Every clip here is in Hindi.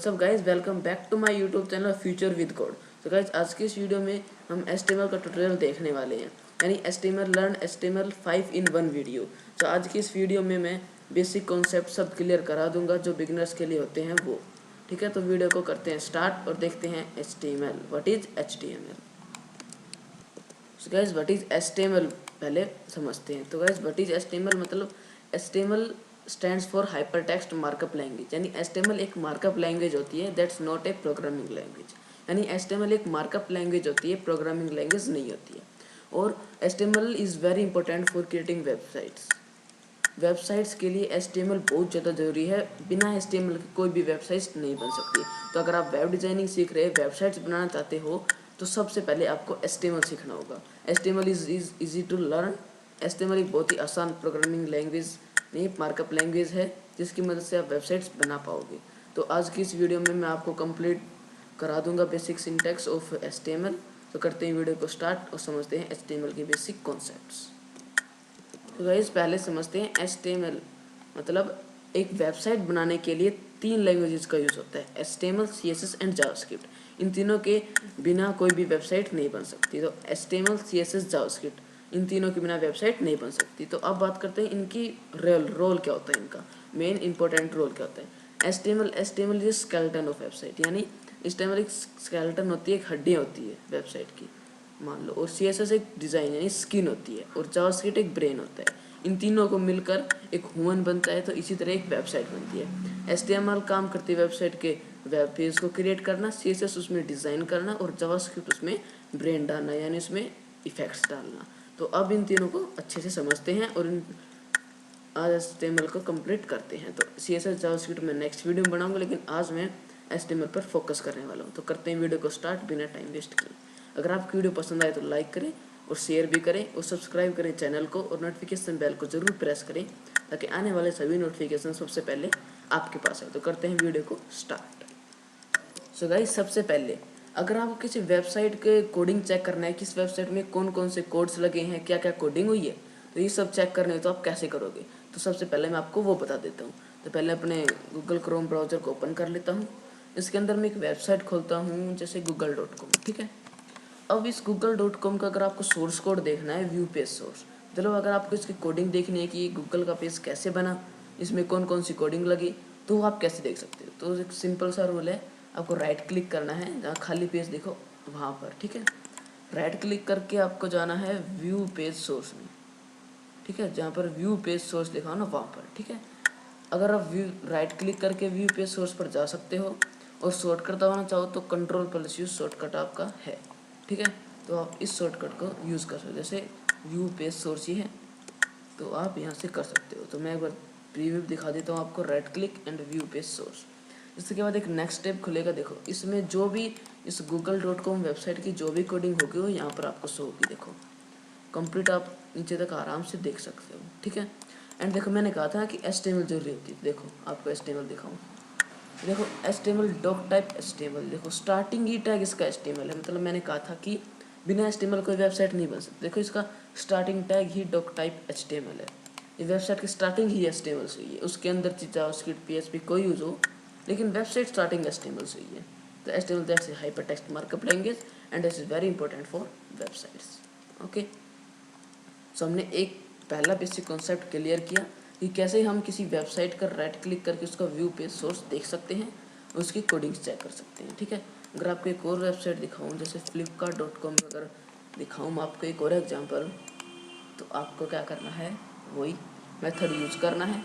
WhatsApp guys, welcome back to my YouTube channel future with code. तो गाइज आज की इस वीडियो में हम HTML का ट्यूटोरियल देखने वाले हैं, यानी HTML learn HTML 5 in 1 video. तो आज की इस वीडियो में मैं बेसिक कॉन्सेप्ट सब क्लियर करा दूंगा जो बिगिनर्स के लिए होते हैं वो। ठीक है, तो वीडियो को करते हैं स्टार्ट और देखते हैं HTML। What is HTML? तो गाइज व्हाट इज HTML पहले समझते हैं। तो गाइज व्हाट इज HTML मतलब HTML stands for hyper text markup language, यानी HTML एक मार्कअप लैंग्वेज होती है, that's not a programming language. यानी HTML एक मार्कअप लैंग्वेज होती है, प्रोग्रामिंग लैंग्वेज नहीं होती है। और HTML is very important for creating websites के लिए HTML बहुत ज़्यादा ज़रूरी है। बिना HTML के कोई भी वेबसाइट नहीं बन सकती। तो अगर आप वेब डिज़ाइनिंग सीख रहे हैं, वेबसाइट्स बनाना चाहते हो, तो सबसे पहले आपको HTML सीखना होगा। HTML is easy to learn. HTML एक बहुत ही आसान प्रोग्रामिंग लैंग्वेज नहीं, मार्कअप लैंग्वेज है, जिसकी मदद से आप वेबसाइट्स बना पाओगे। तो आज की इस वीडियो में मैं आपको कंप्लीट करा दूंगा बेसिक सिंटैक्स ऑफ HTML। तो करते हैं वीडियो को स्टार्ट और समझते हैं HTML के बेसिक कॉन्सेप्ट्स। तो गाइस पहले समझते हैं HTML मतलब एक वेबसाइट बनाने के लिए 3 लैंग्वेजेस का यूज़ होता है, HTML, CSS एंड जावास्क्रिप्ट। इन तीनों के बिना कोई भी वेबसाइट नहीं बन सकती। तो HTML, CSS, जावास्क्रिप्ट इन तीनों के बिना वेबसाइट नहीं बन सकती। तो अब बात करते हैं इनकी रोल क्या होता है, इनका मेन इंपॉर्टेंट रोल क्या होता है। HTML is skeleton of website, यानी HTML एक स्केलेटन होती है, एक हड्डियाँ होती है वेबसाइट की मान लो। और CSS एक डिज़ाइन यानी स्किन होती है, और जावास्क्रिप्ट एक ब्रेन होता है। इन तीनों को मिलकर एक ह्यूमन बनता है। तो इसी तरह एक वेबसाइट बनती है। HTML काम करती है वेबसाइट के वेब पेज को क्रिएट करना, CSS उसमें डिज़ाइन करना, और जावास्क्रिप्ट उसमें ब्रेन डालना यानी उसमें इफेक्ट्स डालना। तो अब इन तीनों को अच्छे से समझते हैं और इन आज HTML को कंप्लीट करते हैं। तो CSS जावास्क्रिप्ट मैं नेक्स्ट वीडियो में बनाऊंगा, लेकिन आज मैं HTML पर फोकस करने वाला हूँ। तो करते हैं वीडियो को स्टार्ट बिना टाइम वेस्ट किए। अगर आपकी वीडियो पसंद आए तो लाइक करें और शेयर भी करें और सब्सक्राइब करें चैनल को, और नोटिफिकेशन बेल को ज़रूर प्रेस करें ताकि आने वाले सभी नोटिफिकेशन सबसे पहले आपके पास आए। तो करते हैं वीडियो को स्टार्ट। सो गाइस सबसे पहले अगर आपको किसी वेबसाइट के कोडिंग चेक करना है, किस वेबसाइट में कौन कौन से कोड्स लगे हैं, क्या क्या कोडिंग हुई है, तो ये सब चेक करने हो तो आप कैसे करोगे। तो सबसे पहले मैं आपको वो बता देता हूँ। तो पहले अपने गूगल क्रोम ब्राउज़र को ओपन कर लेता हूँ। इसके अंदर मैं एक वेबसाइट खोलता हूँ, जैसे google.com। ठीक है, अब इस google.com का अगर आपको सोर्स कोड देखना है, व्यू पेज सोर्स, मतलब अगर आपको इसकी कोडिंग देखनी है कि गूगल का पेज कैसे बना, इसमें कौन कौन सी कोडिंग लगी, तो आप कैसे देख सकते हो। तो एक सिंपल सा रूल है, आपको राइट क्लिक करना है जहाँ खाली पेज देखो वहाँ पर। ठीक है, राइट क्लिक करके आपको जाना है व्यू पेज सोर्स में। ठीक है, जहाँ पर व्यू पेज सोर्स लिखा हो ना वहाँ पर। ठीक है, अगर आप व्यू राइट क्लिक करके व्यू पेज सोर्स पर जा सकते हो, और शॉर्टकट दबाना चाहो तो Ctrl+U शॉर्टकट आपका है। ठीक है, तो आप इस शॉर्टकट को यूज़ कर सकते हो। जैसे व्यू पेज सोर्स ही है तो आप यहाँ से कर सकते हो। तो मैं एक बार प्रीव्यू दिखा देता हूँ आपको, right click and view page source. इसके बाद एक नेक्स्ट स्टेप खुलेगा। देखो इसमें जो भी इस google.com वेबसाइट की जो भी कोडिंग होगी वो यहाँ पर आपको शो होगी। देखो कंप्लीट आप नीचे तक आराम से देख सकते हो। ठीक है, एंड देखो मैंने कहा था कि HTML जरूरी होती है। देखो आपको HTML दिखाऊँ, देखो HTML डॉक टाइप HTML, देखो स्टार्टिंग ही टैग इसका HTML है। मतलब मैंने कहा था कि बिना HTML कोई वेबसाइट नहीं बन सकती। देखो इसका स्टार्टिंग टैग ही डॉक टाइप HTML है। ये वेबसाइट की स्टार्टिंग ही HTML से हुई है। उसके अंदर जावास्क्रिप्ट PHP कोई यूज़ हो, लेकिन वेबसाइट स्टार्टिंग HTML से हुई है। तो HTML that's a hyper text markup language and this is very important for websites. Okay, so हमने एक पहला बेसिक कॉन्सेप्ट क्लियर किया कि कैसे हम किसी वेबसाइट का राइट क्लिक करके उसका व्यू पेज सोर्स देख सकते हैं, उसकी कोडिंग्स चेक कर सकते हैं। ठीक है, अगर आपको एक और वेबसाइट दिखाऊं, जैसे flipkart.com अगर दिखाऊं मैं आपको एक और एग्जांपल, तो आपको क्या करना है, वही मेथड यूज़ करना है।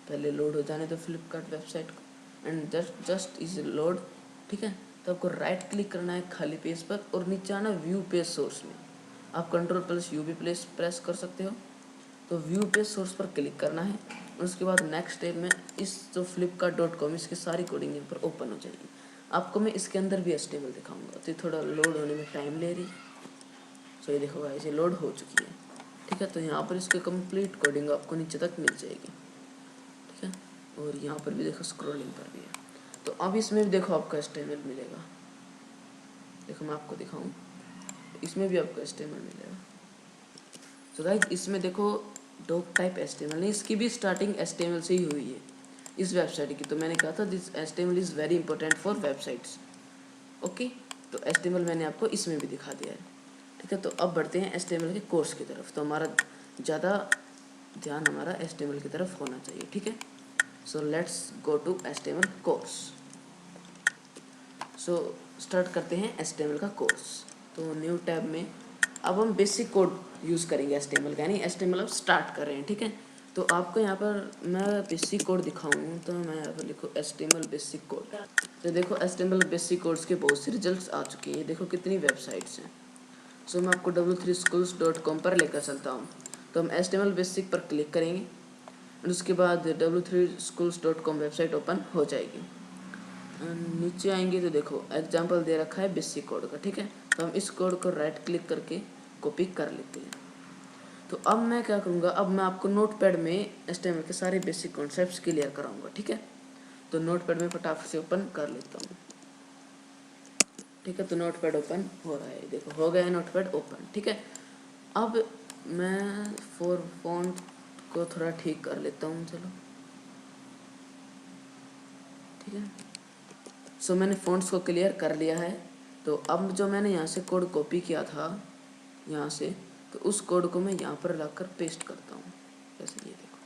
पहले लोड हो जाने तो फ्लिपकार्ट वेबसाइट को, एंड जस्ट इज लोड। ठीक है, तो आपको राइट क्लिक करना है खाली पेज पर और नीचे आना व्यू पेज सोर्स में। आप Ctrl+U भी प्रेस कर सकते हो। तो व्यू पेज सोर्स पर क्लिक करना है, और उसके बाद नेक्स्ट स्टेप में इस जो flipkart.com इसकी सारी कोडिंग यहाँ पर ओपन हो जाएगी। आपको मैं इसके अंदर भी HTML दिखाऊंगा, तो ये थोड़ा लोड होने में टाइम ले रही। सो ये देखो गाइस, ये लोड हो चुकी है। ठीक है, तो यहाँ पर इसकी कंप्लीट कोडिंग आपको नीचे तक मिल जाएगी। ठीक है, और यहाँ पर भी देखो स्क्रॉलिंग पर भी है। तो अब इसमें भी देखो आपको HTML मिलेगा। देखो मैं आपको दिखाऊँ, इसमें भी आपको HTML मिलेगा। तो गाइस इसमें देखो डॉक टाइप HTML नहीं, इसकी भी स्टार्टिंग HTML से ही हुई है। इस वेबसाइट की। तो मैंने कहा था this HTML is very important for websites. Okay, तो HTML मैंने आपको इसमें भी दिखा दिया है, ठीक है। तो अब बढ़ते हैं HTML के कोर्स की तरफ। तो हमारा ज़्यादा ध्यान हमारा HTML की तरफ होना चाहिए, ठीक है। So let's go to HTML course. So start करते हैं HTML का कोर्स। तो न्यू टैब में अब हम बेसिक कोड यूज़ करेंगे HTML का, यानी HTML अब स्टार्ट कर रहे हैं, ठीक है। तो आपको यहाँ पर मैं बेसिक कोड दिखाऊँ तो मैं यहाँ पर लिखूँ HTML बेसिक कोड। तो देखो HTML बेसिक कोड्स के बहुत से रिजल्ट्स आ चुके हैं, देखो कितनी वेबसाइट्स हैं। सो मैं आपको w3schools.com पर लेकर चलता हूँ। तो हम HTML बेसिक पर क्लिक करेंगे और उसके बाद w3schools.com वेबसाइट ओपन हो जाएगी। नीचे आएंगे तो देखो एग्जाम्पल दे रखा है बेसिक कोड का, ठीक है। तो हम इस कोड को राइट क्लिक करके कॉपी कर लेते हैं। तो अब मैं क्या करूँगा, अब मैं आपको नोटपैड में HTML के सारे बेसिक कॉन्सेप्ट्स क्लियर कराऊंगा, ठीक है। तो नोटपैड में फटाफट से ओपन कर लेता हूँ, ठीक है। तो नोटपैड ओपन हो रहा है, देखो हो गया है नोटपैड ओपन, ठीक है। अब मैं फॉन्ट को थोड़ा ठीक कर लेता हूँ, चलो, ठीक है। सो मैंने फ़ॉन्ट्स को क्लियर कर लिया है। तो अब जो मैंने यहाँ से कोड कॉपी किया था यहाँ से, तो उस कोड को मैं यहाँ पर लाकर पेस्ट करता हूँ, जैसे ये देखो,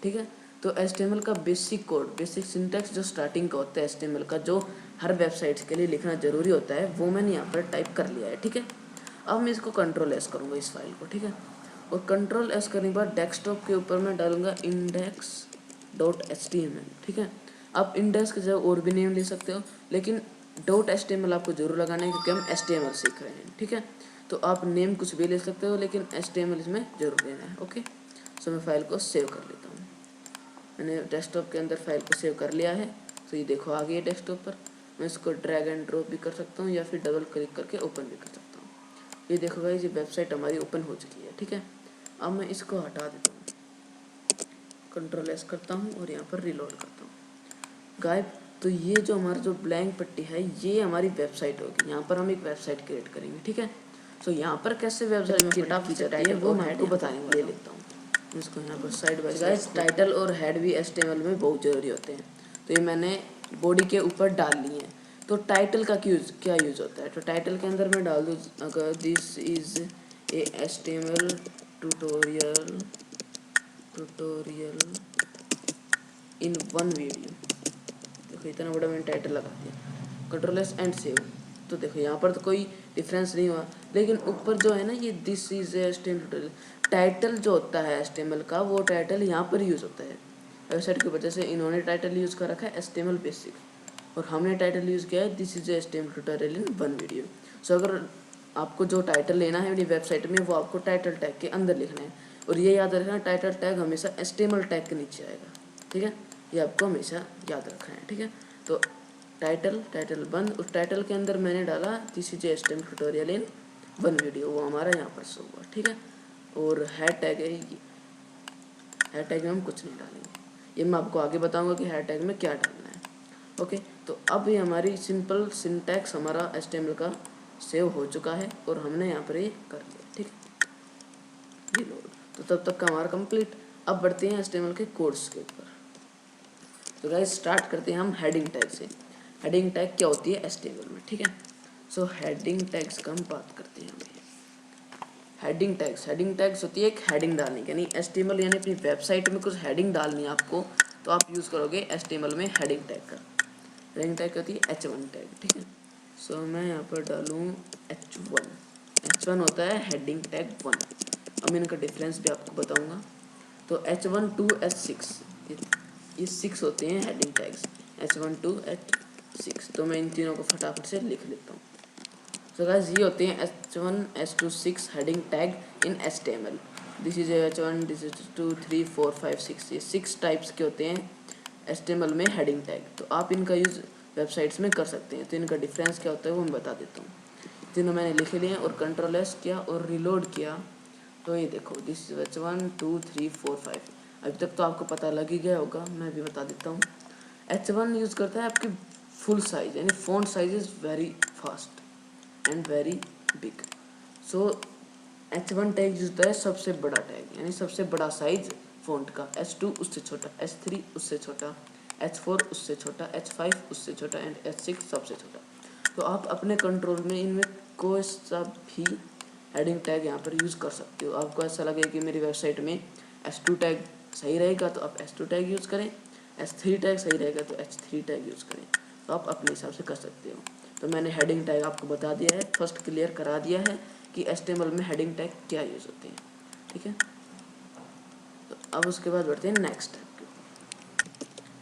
ठीक है। तो HTML का बेसिक कोड, बेसिक सिंटैक्स जो स्टार्टिंग का होता है HTML का, जो हर वेबसाइट के लिए लिखना ज़रूरी होता है, वो मैंने यहाँ पर टाइप कर लिया है, ठीक है। अब मैं इसको Ctrl+S करूँगा इस फाइल को, ठीक है। और Ctrl+S करने के बाद डेस्कटॉप के ऊपर मैं डालूँगा index.html, ठीक है। आप इंडेक्स की जगह और भी नेम ले सकते हो, लेकिन .html आपको जरूर लगाना है क्योंकि हम HTML सीख रहे हैं, ठीक है। तो आप नेम कुछ भी ले सकते हो, लेकिन HTML इसमें जरूर लेना है, ओके। सो मैं फाइल को सेव कर लेता हूँ। मैंने डेस्कटॉप के अंदर फाइल को सेव कर लिया है। तो ये देखो आ गई है डेस्कटॉप पर। मैं इसको ड्रैग एंड ड्रॉप भी कर सकता हूँ या फिर डबल क्लिक करके ओपन भी कर सकता हूँ। ये देखो गाइस, ये वेबसाइट हमारी ओपन हो चुकी है, ठीक है। अब मैं इसको हटा देता हूँ, Ctrl+S करता हूँ और यहाँ पर रिलोड करता हूँ, गायब। तो ये जो हमारा जो ब्लैंक पट्टी है, ये हमारी वेबसाइट होगी। यहाँ पर हम एक वेबसाइट क्रिएट करेंगे, ठीक है। सो यहाँ पर कैसे वेबसाइट में फटाफट से टाइटल वो मैं आपको बताने ले लेता हूँ। इसको यहाँ पर साइड बाय साइड, टाइटल और हेड भी HTML में बहुत ज़रूरी होते हैं। तो ये मैंने बॉडी के ऊपर डाल लिए हैं। तो टाइटल का क्या यूज़ होता है, तो टाइटल के अंदर मैं डाल दूँ अगर this is a HTML tutorial in one video. देखो इतना बड़ा मैंने टाइटल लगा दिया, Ctrl+S एंड सेव। तो देखो यहाँ पर तो कोई डिफरेंस नहीं हुआ, लेकिन ऊपर जो है ना ये this is HTML tutorial, title जो होता है HTML का, वो टाइटल यहाँ पर यूज़ होता है वेबसाइट की वजह से। इन्होंने टाइटल यूज़ कर रखा है HTML बेसिक, और हमने टाइटल यूज़ किया है this is HTML tutorial in one video. So अगर आपको जो टाइटल लेना है मेरी वेबसाइट में, वो आपको टाइटल टैग के अंदर लिखना है। और ये याद रखना, टाइटल टैग हमेशा HTML टैग के नीचे आएगा, ठीक है। ये आपको हमेशा याद रखना है, ठीक है। तो टाइटल बंद, उस टाइटल के अंदर मैंने डाला this is HTML tutorial in one video, वो हमारा यहाँ पर शो हुआ, ठीक है। और हैड टैग है, हैड टैग में हम कुछ नहीं डालेंगे, ये मैं आपको आगे बताऊंगा कि हैड टैग में क्या डालना है, ओके। तो अब ये हमारी सिंपल सिंटैक्स हमारा HTML का सेव हो चुका है और हमने यहाँ पर ये कर लिया, ठीक है, रिलोड। तो तब तक का हमारा कंप्लीट। अब बढ़ते हैं HTML के कोड्स के ऊपर। तो गाइस स्टार्ट करते हैं हम हेडिंग टैग से। हेडिंग टैग क्या होती है HTML में, ठीक है। सो हेडिंग टैग्स का हम बात करते हैं अभी। हेडिंग टैग्स होती है एक हेडिंग डालने की, यानी HTML यानी अपनी वेबसाइट में कुछ हेडिंग डालनी है आपको, तो आप यूज़ करोगे HTML में हेडिंग टैग का। हेडिंग टैग होती है H1 टैग, ठीक है। सो मैं यहाँ पर डालूँ H1 होता है हेडिंग टैग 1। अब मैं इनका डिफरेंस भी आपको बताऊँगा। तो H1 to H6 ये 6 होते हैं heading tags, H1 to H6। तो मैं इन तीनों को फटाफट से लिख लेता हूँ। सो गाइस ये होते हैं H1 H2 6 heading tag in HTML। This is H1, this is 2 3 4 5 6, ये 6 टाइप्स के होते हैं HTML में हेडिंग टैग। तो आप इनका यूज़ वेबसाइट्स में कर सकते हैं। तो इनका डिफरेंस क्या होता है वो मैं बता देता हूँ। तीनों मैंने लिखे लिए हैं और Ctrl+S किया और रिलोड किया। तो ये देखो दिस इज H1 2 3 4 5। अभी तक तो आपको पता लग ही गया होगा, मैं भी बता देता हूँ। H1 यूज़ करता है आपकी फुल साइज, यानी font size is very fast and very big. So H1 tag use होता है सबसे बड़ा टैग, यानी सबसे बड़ा साइज फ़ॉन्ट का। H2 उससे छोटा, H3 उससे छोटा, H4 उससे छोटा, H5 उससे छोटा एंड H6 सबसे छोटा। तो आप अपने कंट्रोल में इनमें कोई सा भी हेडिंग टैग यहाँ पर यूज़ कर सकते हो। आपको ऐसा लगे कि मेरी वेबसाइट में H2 टैग सही रहेगा तो आप H2 टैग यूज़ करें, H3 टैग सही रहेगा तो H3 टैग यूज़ करें। तो आप अपने हिसाब से कर सकते हो। तो मैंने हेडिंग टैग आपको बता दिया है, फर्स्ट क्लियर करा दिया है कि HTML में हेडिंग टैग क्या यूज़ होते हैं। ठीक है, तो अब उसके बाद बढ़ते हैं नेक्स्ट टैग के।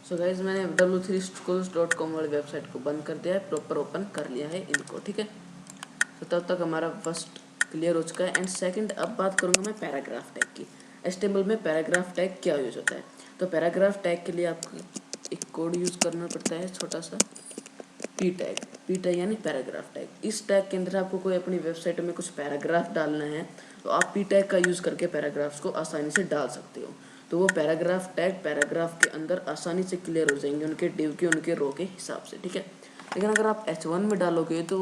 सो गाइज मैंने w3schools.com वाली वेबसाइट को बंद कर दिया है, प्रॉपर ओपन कर लिया है इनको। ठीक है, तो तब तक हमारा फर्स्ट क्लियर हो चुका है। एंड सेकंड अब बात करूँगा मैं पैराग्राफ टैग की। HTML में पैराग्राफ टैग क्या यूज़ होता है। तो पैराग्राफ टैग के लिए आपको एक कोड यूज़ करना पड़ता है छोटा सा, पी टैग यानी पैराग्राफ टैग। इस टैग के अंदर आपको कोई अपनी वेबसाइट में कुछ पैराग्राफ डालना है तो आप पी टैग का यूज़ करके पैराग्राफ्स को आसानी से डाल सकते हो। तो वो पैराग्राफ टैग पैराग्राफ के अंदर आसानी से क्लियर हो जाएंगे उनके डिव के, उनके रो के हिसाब से। ठीक है, लेकिन अगर आप H1 में डालोगे तो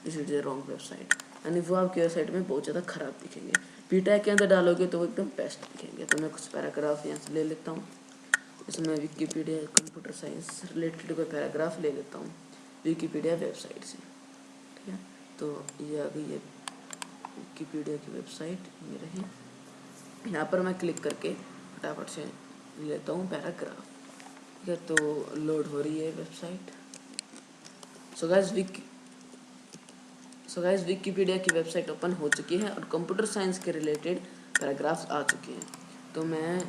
this is a wrong website, यानी वो आपकी वेबसाइट में बहुत ज़्यादा खराब दिखेंगे। पी टैग के अंदर डालोगे तो वो एकदम बेस्ट दिखेंगे। तो मैं कुछ पैराग्राफ यहाँ से ले लेता हूँ। इसमें विकीपीडिया कंप्यूटर साइंस रिलेटेड कोई पैराग्राफ ले लेता हूँ विकीपीडिया वेबसाइट से। ठीक है, तो ये आ गई है विकीपीडिया की वेबसाइट, ये रही। यहाँ पर मैं क्लिक करके फटाफट से लेता हूँ पैराग्राफ। ठीक है, तो लोड हो रही है वेबसाइट। सो गाइस विकीपीडिया की वेबसाइट ओपन हो चुकी है और कंप्यूटर साइंस के रिलेटेड पैराग्राफ्स आ चुके हैं। तो मैं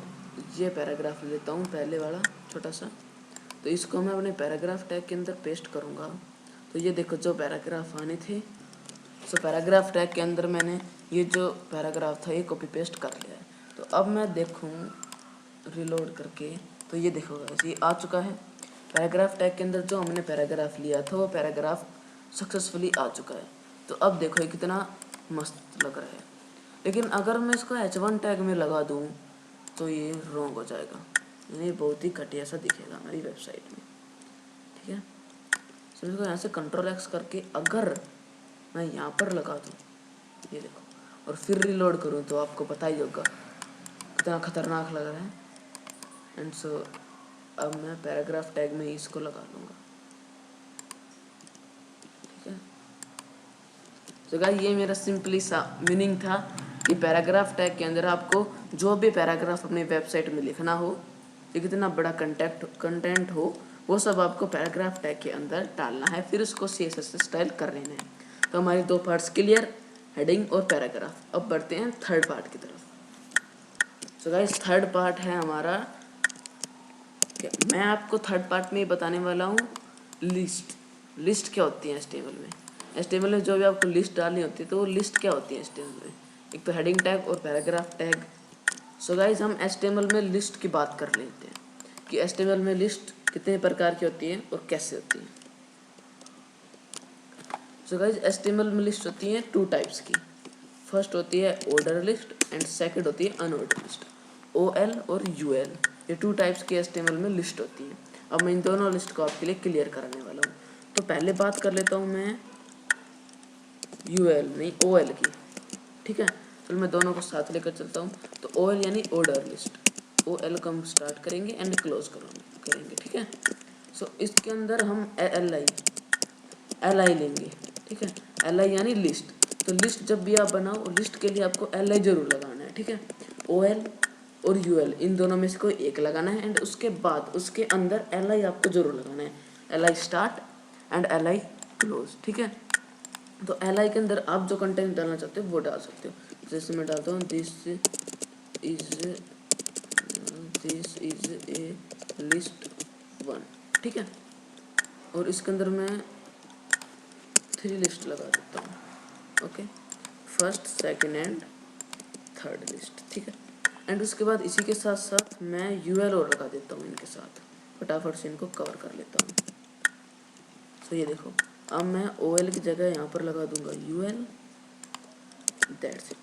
ये पैराग्राफ लेता हूँ पहले वाला छोटा सा, तो इसको मैं अपने पैराग्राफ टैग के अंदर पेस्ट करूँगा। तो ये देखो जो पैराग्राफ आने थे, सो पैराग्राफ टैग के अंदर मैंने ये जो पैराग्राफ था ये कॉपी पेस्ट कर लिया है। तो अब मैं देखूँ रिलोड करके, तो ये देखो गाइस ये आ चुका है। पैराग्राफ टैग के अंदर जो हमने पैराग्राफ लिया था वो पैराग्राफ सक्सेसफुली आ चुका है। तो अब देखो ये कितना मस्त लग रहा है। लेकिन अगर मैं इसको H1 टैग में लगा दूँ तो ये रॉन्ग हो जाएगा, यानी बहुत ही घटिया सा दिखेगा हमारी वेबसाइट में। ठीक है, तो इसको यहाँ से Ctrl+X करके अगर मैं यहाँ पर लगा दूँ, ये देखो, और फिर रिलोड करूँ तो आपको पता ही होगा कितना खतरनाक लग रहा है। एंड सो अब मैं पैराग्राफ टैग में इसको लगा लूँगा। ठीक है, तो गाइस ये मेरा सिंपली सा मीनिंग था कि पैराग्राफ टैग के अंदर आपको जो भी पैराग्राफ अपनी वेबसाइट में लिखना हो, ये कितना बड़ा कंटेंट हो, वो सब आपको पैराग्राफ टैग के अंदर डालना है, फिर उसको CSS से स्टाइल कर लेना है। तो हमारी दो पार्ट्स क्लियर, हेडिंग और पैराग्राफ। अब बढ़ते हैं थर्ड पार्ट की तरफ। सो गाइस थर्ड पार्ट है हमारा, मैं आपको थर्ड पार्ट में बताने वाला हूँ लिस्ट क्या होती है HTML में। HTML में जो भी आपको लिस्ट डालनी होती है तो वो लिस्ट क्या होती है HTML में, एक तो हेडिंग टैग और पैराग्राफ टैग। सो गाइस हम HTML में लिस्ट की बात कर लेते हैं कि HTML में लिस्ट कितने प्रकार की होती है और कैसे होती है। सो गाइस HTML में लिस्ट होती है 2 टाइप्स की। फर्स्ट होती है ऑर्डर लिस्ट एंड सेकंड होती है अनऑर्डर लिस्ट, OL और UL। ये 2 टाइप्स की HTML में लिस्ट होती है। अब मैं इन दोनों लिस्ट को आपके लिए क्लियर कराने वाला हूँ। तो पहले बात कर लेता हूँ मैं UL नहीं OL की। ठीक है, चलो मैं दोनों को साथ लेकर चलता हूँ। तो OL यानी ऑर्डर लिस्ट, OL को हम स्टार्ट करेंगे एंड क्लोज करेंगे। ठीक है, सो इसके अंदर हम LI लेंगे। ठीक है, LI यानी लिस्ट। तो लिस्ट जब भी आप बनाओ लिस्ट के लिए आपको LI जरूर लगाना है। ठीक है, OL और UL इन दोनों में से कोई एक लगाना है एंड उसके बाद उसके अंदर LI आपको जरूर लगाना है, LI start and LI close. ठीक है, तो LI के अंदर आप जो कंटेंट डालना चाहते हो वो डाल सकते हो। जैसे मैं डालता हूँ दिस इज ए लिस्ट 1। ठीक है, और इसके अंदर मैं 3 लिस्ट लगा देता हूँ। Okay, first second and third list. ठीक है, एंड उसके बाद इसी के साथ साथ मैं UL और लगा देता हूँ इनके साथ, फटाफट से इनको कवर कर लेता हूँ। तो ये देखो अब मैं OL की जगह यहाँ पर लगा दूंगा UL, दैट्स इट।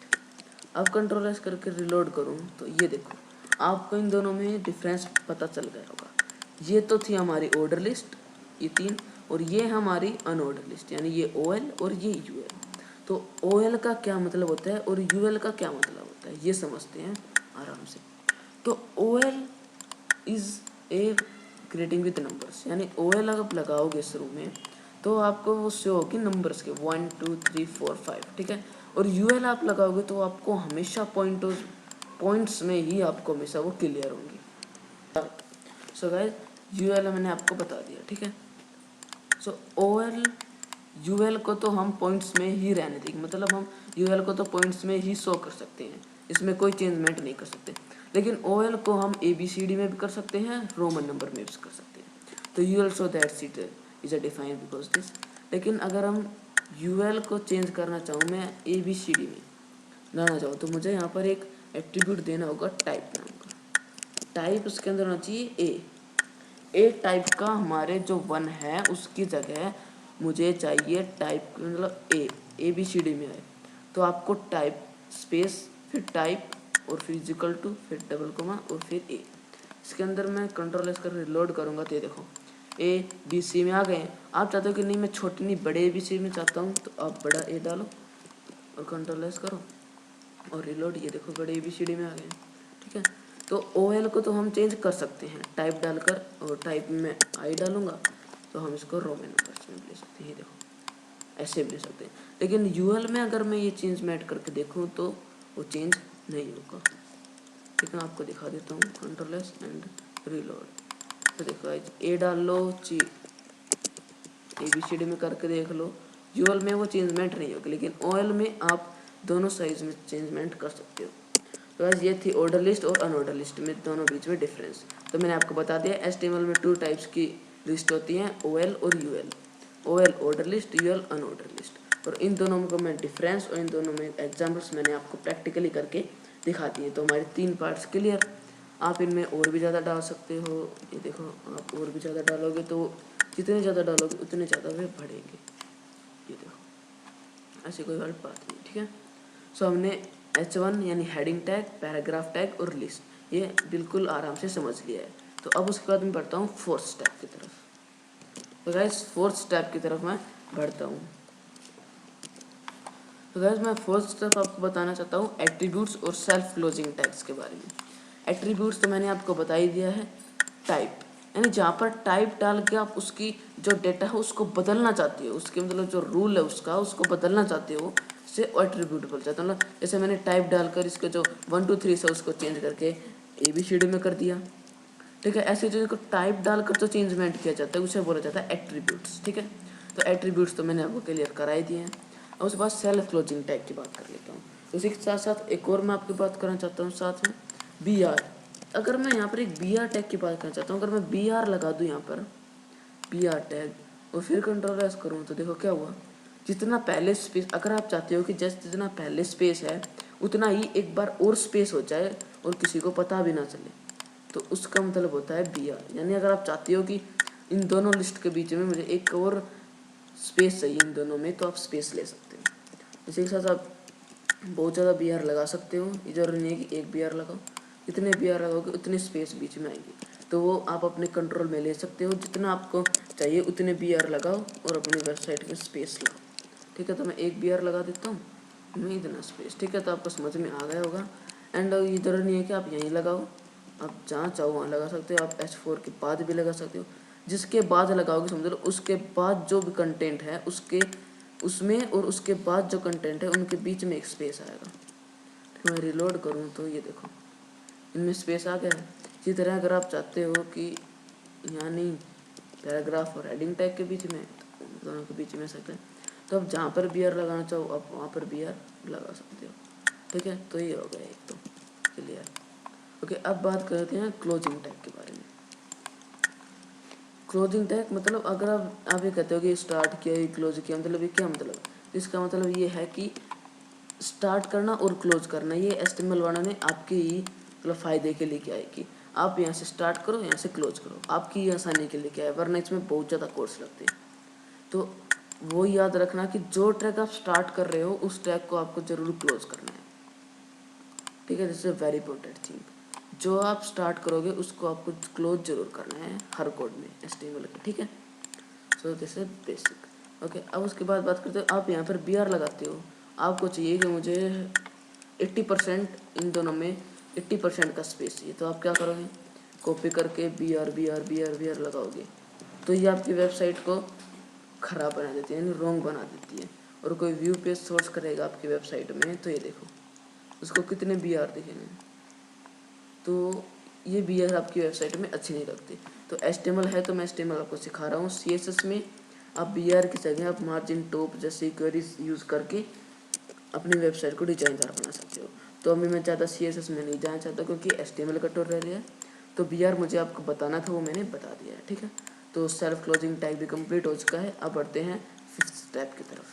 अब Ctrl+S करके रिलोड करूँ तो ये देखो आपको इन दोनों में डिफरेंस पता चल गया होगा। ये तो थी हमारी ऑर्डर लिस्ट ये 3, और ये हमारी अनऑर्डर लिस्ट यानी ये OL और ये UL। तो OL का क्या मतलब होता है और UL का क्या मतलब होता है ये समझते हैं आराम से। तो OL is a creating with numbers, यानी OL अगर लगाओगे शुरू में तो आपको वो शो होगी नंबर्स के 1 2 3 4 5, ठीक है। और UL आप लगाओगे तो आपको हमेशा पॉइंट्स में ही आपको हमेशा वो क्लियर होंगी। सो गाइस UL मैंने आपको बता दिया, ठीक है। सो OL UL को तो हम पॉइंट्स में ही रहने देंगे, मतलब हम UL को तो पॉइंट्स में ही शो कर सकते हैं, इसमें कोई चेंजमेंट नहीं कर सकते। लेकिन OL को हम ABCD में भी कर सकते हैं, रोमन नंबर में भी कर सकते हैं। तो UL show that seat is a defined because this. लेकिन अगर हम UL को चेंज करना चाहूँ, मैं ABCD में लाना चाहूँ, तो मुझे यहाँ पर एक एट्रीब्यूट देना होगा टाइप नाम का। टाइप उसके अंदर होना चाहिए ए टाइप का, हमारे जो 1 है उसकी जगह मुझे चाहिए टाइप, मतलब ABCD में है तो आपको टाइप स्पेस फिर टाइप और फिर इक्वल टू फिर डबल कोमा और फिर ए। इसके अंदर मैं कंट्रोल एस कर रिलोड करूँगा तो ये देखो ABC में आ गए। आप चाहते हो कि नहीं मैं छोटी नहीं बड़े ABC में चाहता हूँ, तो आप बड़ा ए डालो और कंट्रोल एस करो और रिलोड, ये देखो बड़े ABCD में आ गए, ठीक है। तो OL को तो हम चेंज कर सकते हैं टाइप डालकर, और टाइप में आई डालूंगा तो हम इसको रोमन नंबर्स में ले सकते हैं, ये देखो ऐसे भी ले सकते हैं। लेकिन UL में अगर मैं ये चेंज में ऐड करके देखूँ तो वो चेंज नहीं होगा, ठीक है। आपको दिखा देता हूँ, कंट्रोल एस एंड रिलोड। तो देखो ए डाल लो, ABCD में करके देख लो, UL में वो चेंजमेंट नहीं होगी, लेकिन OL में आप दोनों साइज में चेंजमेंट कर सकते हो। तो आज ये थी ऑर्डर लिस्ट और अनऑर्डर लिस्ट में दोनों बीच में डिफरेंस। तो मैंने आपको बता दिया HTML में 2 टाइप्स की लिस्ट होती हैं, OL और UL। OL order list, UL unordered list. और इन दोनों को मैं डिफरेंस और इन दोनों में एग्जाम्पल्स मैंने आपको प्रैक्टिकली करके दिखा दिए। तो हमारे 3 पार्ट्स क्लियर। आप इनमें और भी ज़्यादा डाल सकते हो, ये देखो आप और भी ज़्यादा डालोगे तो जितने ज़्यादा डालोगे उतने ज़्यादा वे बढ़ेंगे, ये देखो ऐसी कोई बात नहीं, ठीक है। सो हमने H1 यानी हेडिंग टैग, पैराग्राफ टैग और लिस्ट ये बिल्कुल आराम से समझ लिया है। तो अब उसके बाद मैं बढ़ता हूँ फोर्थ स्टेप की तरफ। तो गाइस फोर्थ स्टेप की तरफ मैं बढ़ता हूँ। तो गाइस मैं फोर्थ स्टेप आपको बताना चाहता हूँ एट्रीब्यूट्स और सेल्फ क्लोजिंग टैग्स के बारे में। एट्रीब्यूट्स तो मैंने आपको बता ही दिया है, टाइप यानी जहाँ पर टाइप डाल के आप उसकी जो डेटा है उसको बदलना चाहते हो, उसके मतलब जो रूल है उसका उसको बदलना चाहते हो, से एट्रीब्यूट बोल जाता है। मतलब जैसे मैंने टाइप डालकर इसके जो 1 2 3 से उसको चेंज करके ABCD में कर दिया, ठीक है। ऐसे जो टाइप डालकर जो चेंजमेंट किया जाता है उसे बोला जाता है एट्रीब्यूट्स, ठीक है। तो एट्रीब्यूट्स तो मैंने आपको क्लियर करा ही दिए हैं। और उसके बाद सेल्फ क्लोजिंग टैग की बात कर लेता हूँ। उसी के साथ साथ एक और मैं आपकी बात करना चाहता हूँ साथ में BR। अगर मैं यहाँ पर एक BR टैग की बात करना चाहता हूँ, अगर मैं BR लगा दूँ यहाँ पर BR टैग और फिर कंट्रोल एस करूँ तो देखो क्या हुआ, जितना पहले स्पेस, अगर आप चाहते हो कि जस्ट जितना पहले स्पेस है उतना ही एक बार और स्पेस हो जाए और किसी को पता भी ना चले, तो उसका मतलब होता है BR। यानी अगर आप चाहते हो कि इन दोनों लिस्ट के बीच में मुझे एक और स्पेस चाहिए इन दोनों में, तो आप स्पेस ले सकते हो। इसी के साथ आप बहुत ज़्यादा BR लगा सकते हो, ये जरूरी नहीं है कि एक BR लगाओ, जितने BR लगाओगे उतने स्पेस बीच में आएंगे, तो वो आप अपने कंट्रोल में ले सकते हो। जितना आपको चाहिए उतने BR लगाओ और अपनी वेबसाइट में स्पेस लाओ, ठीक है। तो मैं एक BR लगा देता हूँ, मैं इतना स्पेस, ठीक है। तो आपको समझ में आ गया होगा। एंड ये जरूरी नहीं है कि आप यहीं लगाओ, आप जहाँ चाहो वहाँ लगा सकते हो। आप H4 के बाद भी लगा सकते हो, जिसके बाद लगाओगे समझ लो उसके बाद जो भी कंटेंट है उसके उसमें और उसके बाद जो कंटेंट है उनके बीच में एक स्पेस आएगा। मैं रिलोड करूँ तो ये देखो इनमें स्पेस आ गया है। इसी तरह अगर आप चाहते हो कि यानी पैराग्राफ और हेडिंग टैग के बीच में, दोनों के बीच में सकते हैं, तो आप जहाँ पर BR लगाना चाहो आप वहाँ पर BR लगा सकते हो, ठीक है। तो ये हो गया एक तो क्लियर। ओके, अब बात करते हैं क्लोजिंग टैग के बारे में। क्लोजिंग टैग मतलब अगर आप ये कहते हो कि स्टार्ट किया ये क्लोज किया, मतलब ये क्या मतलब, इसका मतलब ये है कि स्टार्ट करना और क्लोज करना, ये HTML वाला ने आपके ही मतलब फ़ायदे के लिए क्या है कि आप यहाँ से स्टार्ट करो यहाँ से क्लोज करो, आपकी आसानी के लिए क्या है, वरना इसमें बहुत ज़्यादा कोर्स लगते हैं। तो वो याद रखना कि जो ट्रैक आप स्टार्ट कर रहे हो उस ट्रैक को आपको ज़रूर क्लोज करना है, ठीक है। This is very important thing, जो आप स्टार्ट करोगे उसको आपको क्लोज जरूर करना है हर कोड में HTML के, ठीक है। So this is basic. Okay, अब उसके बाद बात करते हो, आप यहाँ पर BR लगाते हो, आपको चाहिए कि मुझे 80% इन दोनों में 80% का स्पेस चाहिए, तो आप क्या करोगे, कॉपी करके BR लगाओगे तो ये आपकी वेबसाइट को ख़राब बना देती है, यानी रॉन्ग बना देती है। और कोई व्यू पेज सोर्स करेगा आपकी वेबसाइट में तो ये देखो उसको कितने BR दिखेंगे, तो ये BR आपकी वेबसाइट में अच्छी नहीं लगती। तो HTML है तो मैं HTML आपको सिखा रहा हूँ। CSS में आप BR की जगह आप मार्जिन टॉप जैसे क्वेरीज यूज़ करके अपनी वेबसाइट को डिजाइनदार बना सकते हो। तो अभी मैं ज़्यादा CSS में नहीं जाना चाहता क्योंकि HTML का ट्यूटोरियल है, तो BR मुझे आपको बताना था वो मैंने बता दिया है, ठीक है। तो सेल्फ क्लोजिंग टैग भी कंप्लीट हो चुका है। अब बढ़ते हैं 5th स्टेप की तरफ।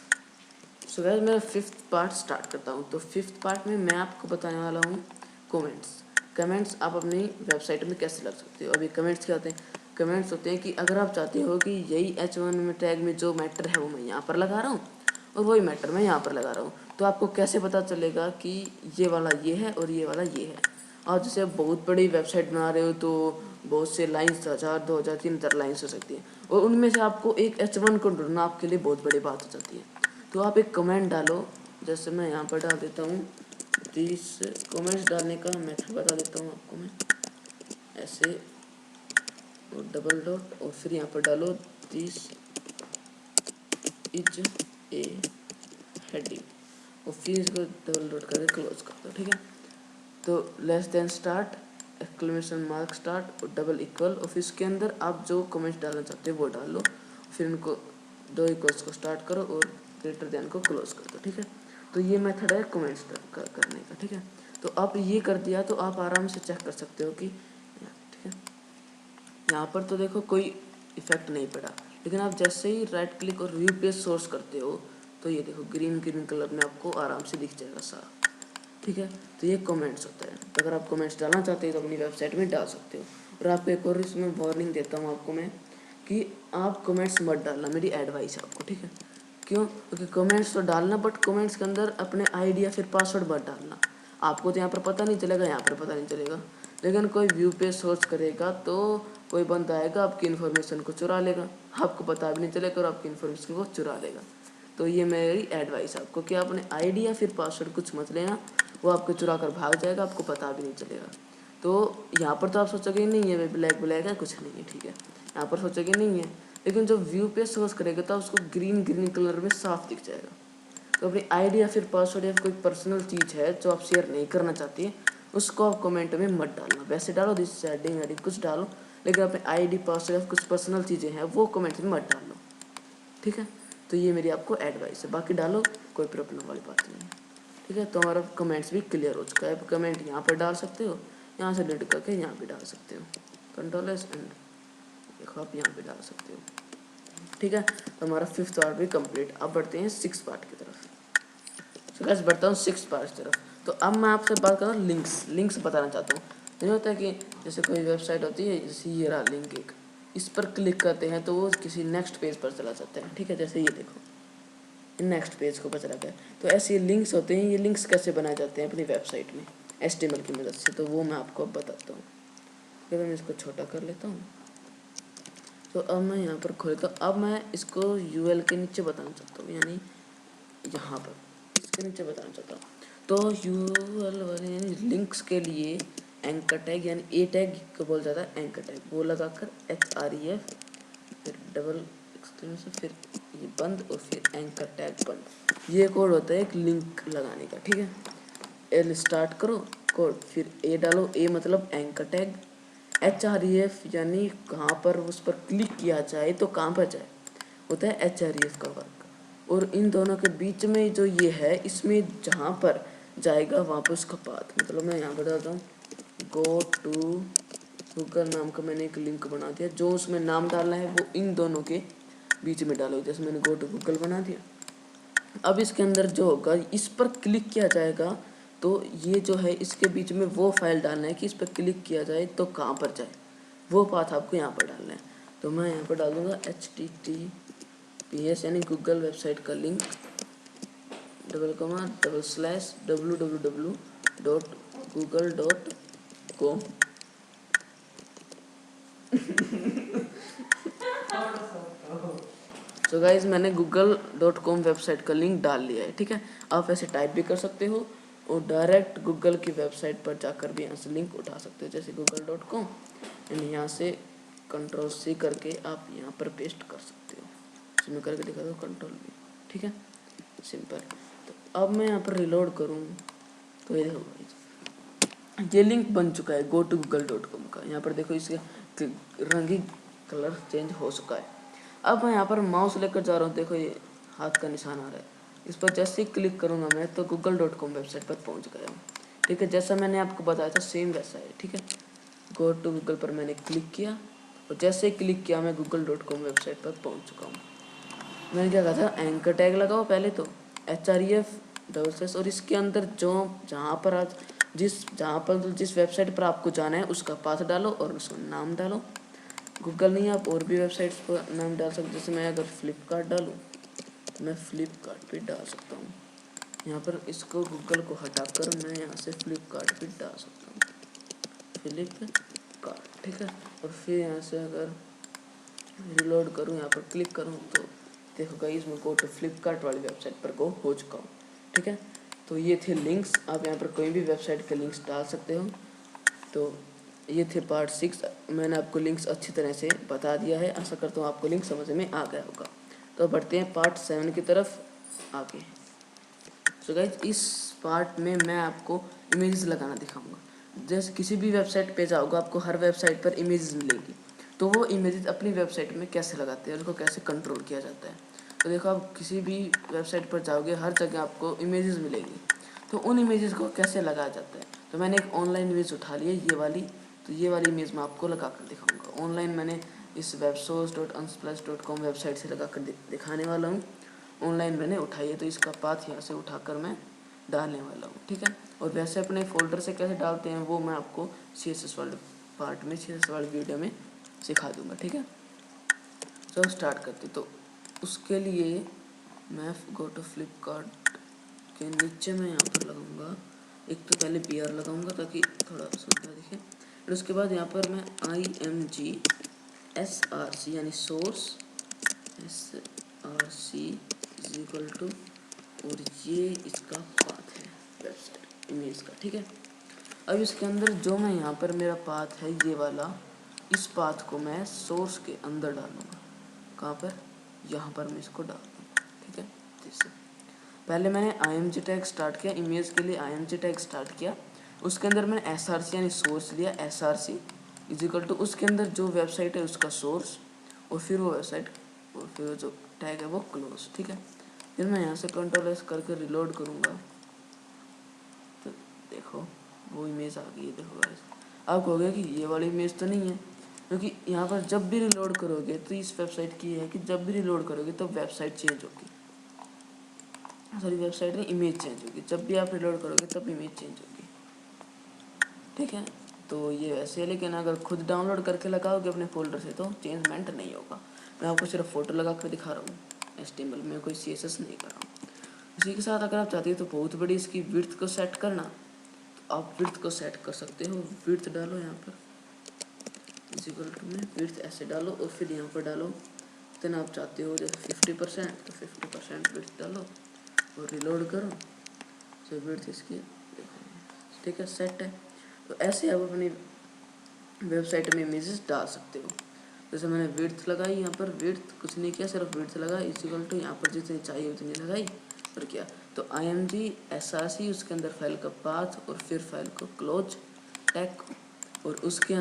सो गाइस मैं 5th पार्ट स्टार्ट करता हूँ। तो 5th पार्ट में मैं आपको बताने वाला हूँ कमेंट्स आप अपनी वेबसाइट में कैसे लग सकते हो। अभी कमेंट्स क्या होते हैं? कमेंट्स होते हैं कि अगर आप चाहते हो कि यही H1 में टैग में जो मैटर है वो मैं यहाँ पर लगा रहा हूँ और वही मैटर मैं यहाँ पर लगा रहा हूँ, तो आपको कैसे पता चलेगा कि ये वाला ये है और ये वाला ये है। और जैसे आप बहुत बड़ी वेबसाइट बना रहे हो तो बहुत से लाइन्स 1000, 2000, 3000 लाइन्स हो सकती है और उनमें से आपको एक H1 को ढूंढना आपके लिए बहुत बड़ी बात हो जाती है। तो आप एक कमेंट डालो, जैसे मैं यहाँ पर डाल देता हूँ 30 कमेंट्स डालने का मेथड बता देता हूँ आपको मैं, ऐसे और डबल डॉट और फिर यहाँ पर डालो 30 इज ए हेडिंग और फिर इसको डबल डॉट करके क्लोज कर दो, ठीक है। तो less than start exclamation mark start और डबल इक्वल और फिर इसके अंदर आप जो कमेंट्स डालना चाहते हो वो डाल लो, फिर इनको दो इक्वल्स को स्टार्ट करो और ग्रेटर देन को क्लोज कर दो, ठीक है। तो ये मेथड है कमेंट्स करने का, ठीक है। तो आप ये कर दिया तो आप आराम से चेक कर सकते हो कि ठीक है यहाँ पर तो देखो कोई इफेक्ट नहीं पड़ा, लेकिन आप जैसे ही राइट क्लिक और व्यू पेज सोर्स करते हो तो ये देखो ग्रीन कलर में आपको आराम से दिख जाएगा सारा, ठीक है। तो ये कमेंट्स होता है। तो अगर आप कमेंट्स डालना चाहते हो तो अपनी वेबसाइट में डाल सकते हो। और आपको एक और इसमें वार्निंग देता हूँ आपको मैं कि आप कमेंट्स मत डालना, मेरी एडवाइस है आपको, ठीक है। क्यों? क्योंकि कमेंट्स तो डालना बट कमेंट्स के अंदर अपने ID या फिर पासवर्ड मत डालना। आपको तो यहाँ पर पता नहीं चलेगा, यहाँ पर पता नहीं चलेगा, लेकिन कोई व्यू पेज सर्च करेगा तो कोई बंदा आएगा आपकी इन्फॉर्मेशन को चुरा लेगा, आपको पता भी नहीं चलेगा और आपकी इन्फॉर्मेशन को चुरा लेगा। तो ये मेरी एडवाइस है आपको कि अपने ID या फिर पासवर्ड कुछ मत लेना, वो आपको चुरा कर भाग जाएगा, आपको पता भी नहीं चलेगा। तो यहाँ पर तो आप सोचोगे नहीं है ब्लैक है, कुछ नहीं है, ठीक है, यहाँ पर सोचोगे नहीं है, लेकिन जो व्यू पेज सर्च करेगा तो उसको ग्रीन कलर में साफ दिख जाएगा। तो अपनी ID या फिर पासवर्ड या कोई पर्सनल चीज़ है जो आप शेयर नहीं करना चाहती है उसको आप कमेंट में मत डालना। वैसे डालो दिस सेटिंग कुछ डालो, लेकिन अपने ID पासवर्ड या कुछ पर्सनल चीज़ें हैं वो कमेंट में मत डालो, ठीक है। तो ये मेरी आपको एडवाइस है, बाकी डालो कोई प्रॉब्लम वाली बात नहीं है, ठीक है। तो हमारा कमेंट्स भी क्लियर हो चुका है। आप कमेंट यहाँ पर डाल सकते हो, यहाँ से डिलीट करके यहाँ पे डाल सकते हो, कंट्रोल S एंड देखो आप यहाँ पे डाल सकते हो, ठीक है। तो हमारा 5th पार्ट भी कंप्लीट। अब बढ़ते हैं 6th पार्ट की तरफ। तो गाइस बढ़ता हूँ 6th पार्ट की तरफ। तो अब मैं आपसे बात कर रहा हूँ लिंक्स बताना चाहता हूँ। नहीं होता है कि जैसे कोई वेबसाइट होती है, जैसे ये रहा लिंक एक, इस पर क्लिक करते हैं तो वो किसी नेक्स्ट पेज पर चला जाता है, ठीक है। जैसे ये देखो नेक्स्ट पेज को चला गया। तो ऐसे लिंक्स होते हैं, ये लिंक्स कैसे बनाए जाते हैं अपनी वेबसाइट में HTML की मदद से, तो वो मैं आपको अब बताता हूँ। फिर मैं इसको छोटा कर लेता हूँ। तो अब मैं यहाँ पर खोलता हूँ। अब मैं इसको UL के नीचे बताना चाहता हूँ, यानी यहाँ पर इसके नीचे बताना चाहता हूँ। तो UL वाले यानी लिंक्स के लिए एंकर टैग यानी A टैग को बोल जाता है एंकर टैग, वो लगाकर HREF फिर डबल एक्सक्लेमेशन फिर ये बंद और फिर एंकर टैग बंद। ये कोड होता है एक लिंक लगाने का, ठीक है। L स्टार्ट करो कोड, फिर A डालो, A मतलब एंकर टैग, HREF यानी कहाँ पर उस पर क्लिक किया जाए तो कहाँ पर जाए, होता है HREF का वर्क। और इन दोनों के बीच में जो ये है, इसमें जहाँ पर जाएगा वहाँ पर उसका पाथ, मतलब मैं यहाँ पर डालता हूँ गो टू गूगल नाम का मैंने एक लिंक बना दिया। जो उसमें नाम डालना है वो इन दोनों के बीच में डालो, जैसे मैंने गो टू गूगल बना दिया। अब इसके अंदर जो होगा इस पर क्लिक किया जाएगा, तो ये जो है इसके बीच में वो फाइल डालना है कि इस पर क्लिक किया जाए तो कहाँ पर जाए, वो पाथ आपको यहाँ पर डालना है। तो मैं यहाँ पर डाल दूँगा HTTPS यानी गूगल वेबसाइट का लिंक www.google.com। तो गाइज मैंने google.com वेबसाइट का लिंक डाल लिया है, ठीक है। आप ऐसे टाइप भी कर सकते हो और डायरेक्ट गूगल की वेबसाइट पर जाकर भी यहाँ से लिंक उठा सकते हो, जैसे google.com। एंड यहाँ से Ctrl+C करके आप यहाँ पर पेस्ट कर सकते हो। इसमें करके दिखा दो Ctrl+V, ठीक है, सिंपल। तो अब मैं यहाँ पर रिलोड करूँ तो ये देखो ये लिंक बन चुका है GoToGoogle.com का। यहाँ पर देखो इसके रंगी कलर चेंज हो चुका है। अब मैं यहाँ पर माउस लेकर जा रहा हूँ, देखो ये हाथ का निशान आ रहा है, इस पर जैसे ही क्लिक करूँगा मैं तो Google.com वेबसाइट पर पहुँच गया हूँ, ठीक है। जैसा मैंने आपको बताया था सेम वैसा है, ठीक है। गो टू गूगल पर मैंने क्लिक किया और जैसे ही क्लिक किया मैं Google.com वेबसाइट पर पहुँच चुका हूँ। मैंने क्या कहा था, एंकर टैग लगाओ पहले तो HREF और इसके अंदर जहाँ पर जिस वेबसाइट पर आपको जाना है उसका पाथ डालो और उसका नाम डालो। गूगल नहीं, आप और भी वेबसाइट्स पर नाम डाल सकते, जैसे मैं अगर फ्लिपकार्ट डालूँ तो मैं फ्लिपकार्ट पे डाल सकता हूँ। यहाँ पर इसको गूगल को हटाकर मैं यहाँ से फ्लिपकार्ट पे डाल सकता हूँ, फ्लिपकार्ट, ठीक है। और फिर यहाँ से अगर रिलोड करूँ, यहाँ पर क्लिक करूँ तो देखो गाइस मैं गो टू फ्लिपकार्ट वाली वेबसाइट पर गो हो चुका हूँ, ठीक है। तो ये थे लिंक्स, आप यहाँ पर कोई भी वेबसाइट के लिंक्स डाल सकते हो। तो ये थे पार्ट 6, मैंने आपको लिंक्स अच्छी तरह से बता दिया है, आशा करता हूँ आपको लिंक समझ में आ गया होगा। तो बढ़ते हैं पार्ट 7 की तरफ आगे। सो गाइस इस पार्ट में मैं आपको इमेजेस लगाना दिखाऊंगा। जैसे किसी भी वेबसाइट पे जाओगे आपको हर वेबसाइट पर इमेजेस मिलेगी, तो वो इमेजेस अपनी वेबसाइट में कैसे लगाते हैं, उनको कैसे कंट्रोल किया जाता है। तो देखो आप किसी भी वेबसाइट पर जाओगे हर जगह आपको इमेजेस मिलेंगी, तो उन इमेजेस को कैसे लगाया जाता है। तो मैंने एक ऑनलाइन इमेज उठा ली है ये वाली, तो ये वाली इमेज मैं आपको लगा कर दिखाऊँगा। ऑनलाइन मैंने इस websource.unsplash.com वेबसाइट से लगा कर दिखाने वाला हूँ। ऑनलाइन मैंने उठाई है, तो इसका पाथ यहाँ से उठाकर मैं डालने वाला हूँ, ठीक है। और वैसे अपने फोल्डर से कैसे डालते हैं वो मैं आपको CSS वाले पार्ट में, CSS वाले वीडियो में सिखा दूँगा, ठीक है। चलो स्टार्ट करते। तो उसके लिए मैं गो टू फ्लिपकार्ट के नीचे मैं यहाँ पर लगाऊंगा, एक तो पहले BR लगाऊंगा ताकि थोड़ा सुंदर दिखे, और उसके बाद यहाँ पर मैं IMG SRC यानी source SRC is equal to, और ये इसका पाथ है वेबसाइट इमेज का, ठीक है। अब इसके अंदर जो मैं यहाँ पर मेरा पाथ है ये वाला, इस पाथ को मैं सोर्स के अंदर डालूंगा। कहाँ पर, यहाँ पर मैं इसको डाल दूँगा, ठीक है। जैसे पहले मैंने IMG टैग स्टार्ट किया, इमेज के लिए IMG टैग स्टार्ट किया, उसके अंदर मैंने SRC यानी सोर्स लिया, SRC इज इक्वल टू उसके अंदर जो वेबसाइट है उसका सोर्स, और फिर वो वेबसाइट, और फिर जो टैग है वो क्लोज, ठीक है। फिर मैं यहाँ से Ctrl+S करके रिलोड करूँगा तो देखो वो इमेज आ गई है। देखो गाइस आप कहोगे कि ये वाली इमेज तो नहीं है, क्योंकि यहाँ पर जब भी रिलोड करोगे तो इस वेबसाइट की है कि जब भी रिलोड करोगे तो वेबसाइट चेंज होगी, सॉरी वेबसाइट में इमेज चेंज होगी, जब भी आप रिलोड करोगे तब इमेज चेंज होगी, ठीक है। तो ये वैसे है, लेकिन अगर खुद डाउनलोड करके लगाओगे अपने फोल्डर से तो चेंजमेंट नहीं होगा। मैं आपको सिर्फ फोटो लगा कर दिखा रहा हूँ HTML में, कोई CSS नहीं कर रहा हूँ। इसी के साथ अगर आप चाहते हो तो बहुत बड़ी इसकी विड्थ को सेट करना, तो आप विड्थ को सेट कर सकते हो। विड्थ डालो यहाँ पर इक्वल टू में विड्थ ऐसे डालो, और फिर यहाँ पर डालो जितना आप चाहते हो, जैसे 50% तो 50% विड्थ डालो और रिलोड करो, तो विड्थ इसकी देखो, ठीक है, सेट है। तो ऐसे आप अपनी वेबसाइट में इमेजेस डाल सकते हो। जैसे मैंने विड्थ लगाई, यहाँ पर विड्थ कुछ नहीं किया, सिर्फ विड्थ लगा इक्वल टू यहाँ पर जितनी चाहिए उतनी लगाई और किया। तो IMG SRC उसके अंदर फाइल का पाथ, और फिर फाइल को क्लोज टैग, और उसके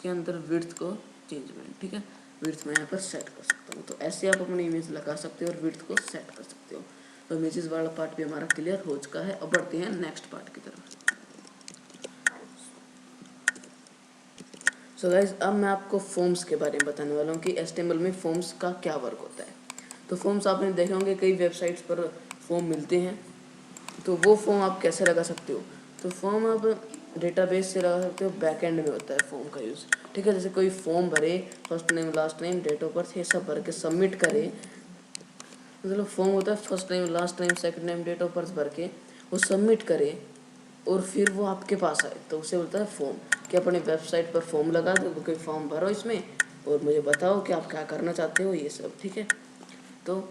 अंदर विड्थ को चेंजमेंट, ठीक है। विड्थ मैं यहाँ पर सेट कर सकता हूँ। तो ऐसे आप अपनी इमेज लगा सकते हो और विड्थ को सेट कर सकते हो। तो इमेजेस वाला पार्ट भी हमारा क्लियर हो चुका है। अब बढ़ते हैं नेक्स्ट पार्ट की तरफ। सो गाइस अब मैं आपको फॉर्म्स के बारे में बताने वाला हूँ कि HTML में फॉर्म्स का क्या वर्क होता है। तो फॉर्म्स आपने देखे होंगे कई वेबसाइट्स पर फॉर्म मिलते हैं, तो वो फॉर्म आप कैसे लगा सकते हो। तो फॉर्म आप डेटाबेस से लगा सकते हो, बैकएंड में होता है फॉर्म का यूज़, ठीक है। जैसे कोई फॉर्म भरे, first name last name date of birth ये सब भर के सबमिट करे, मतलब फॉर्म होता है first name last name second name date of birth भर के वो सबमिट करे और फिर वो आपके पास आए, तो उसे बोलता है फॉर्म। कि अपनी वेबसाइट पर फॉर्म लगा दो, कोई फॉर्म भरो इसमें और मुझे बताओ कि आप क्या करना चाहते हो, ये सब, ठीक है। तो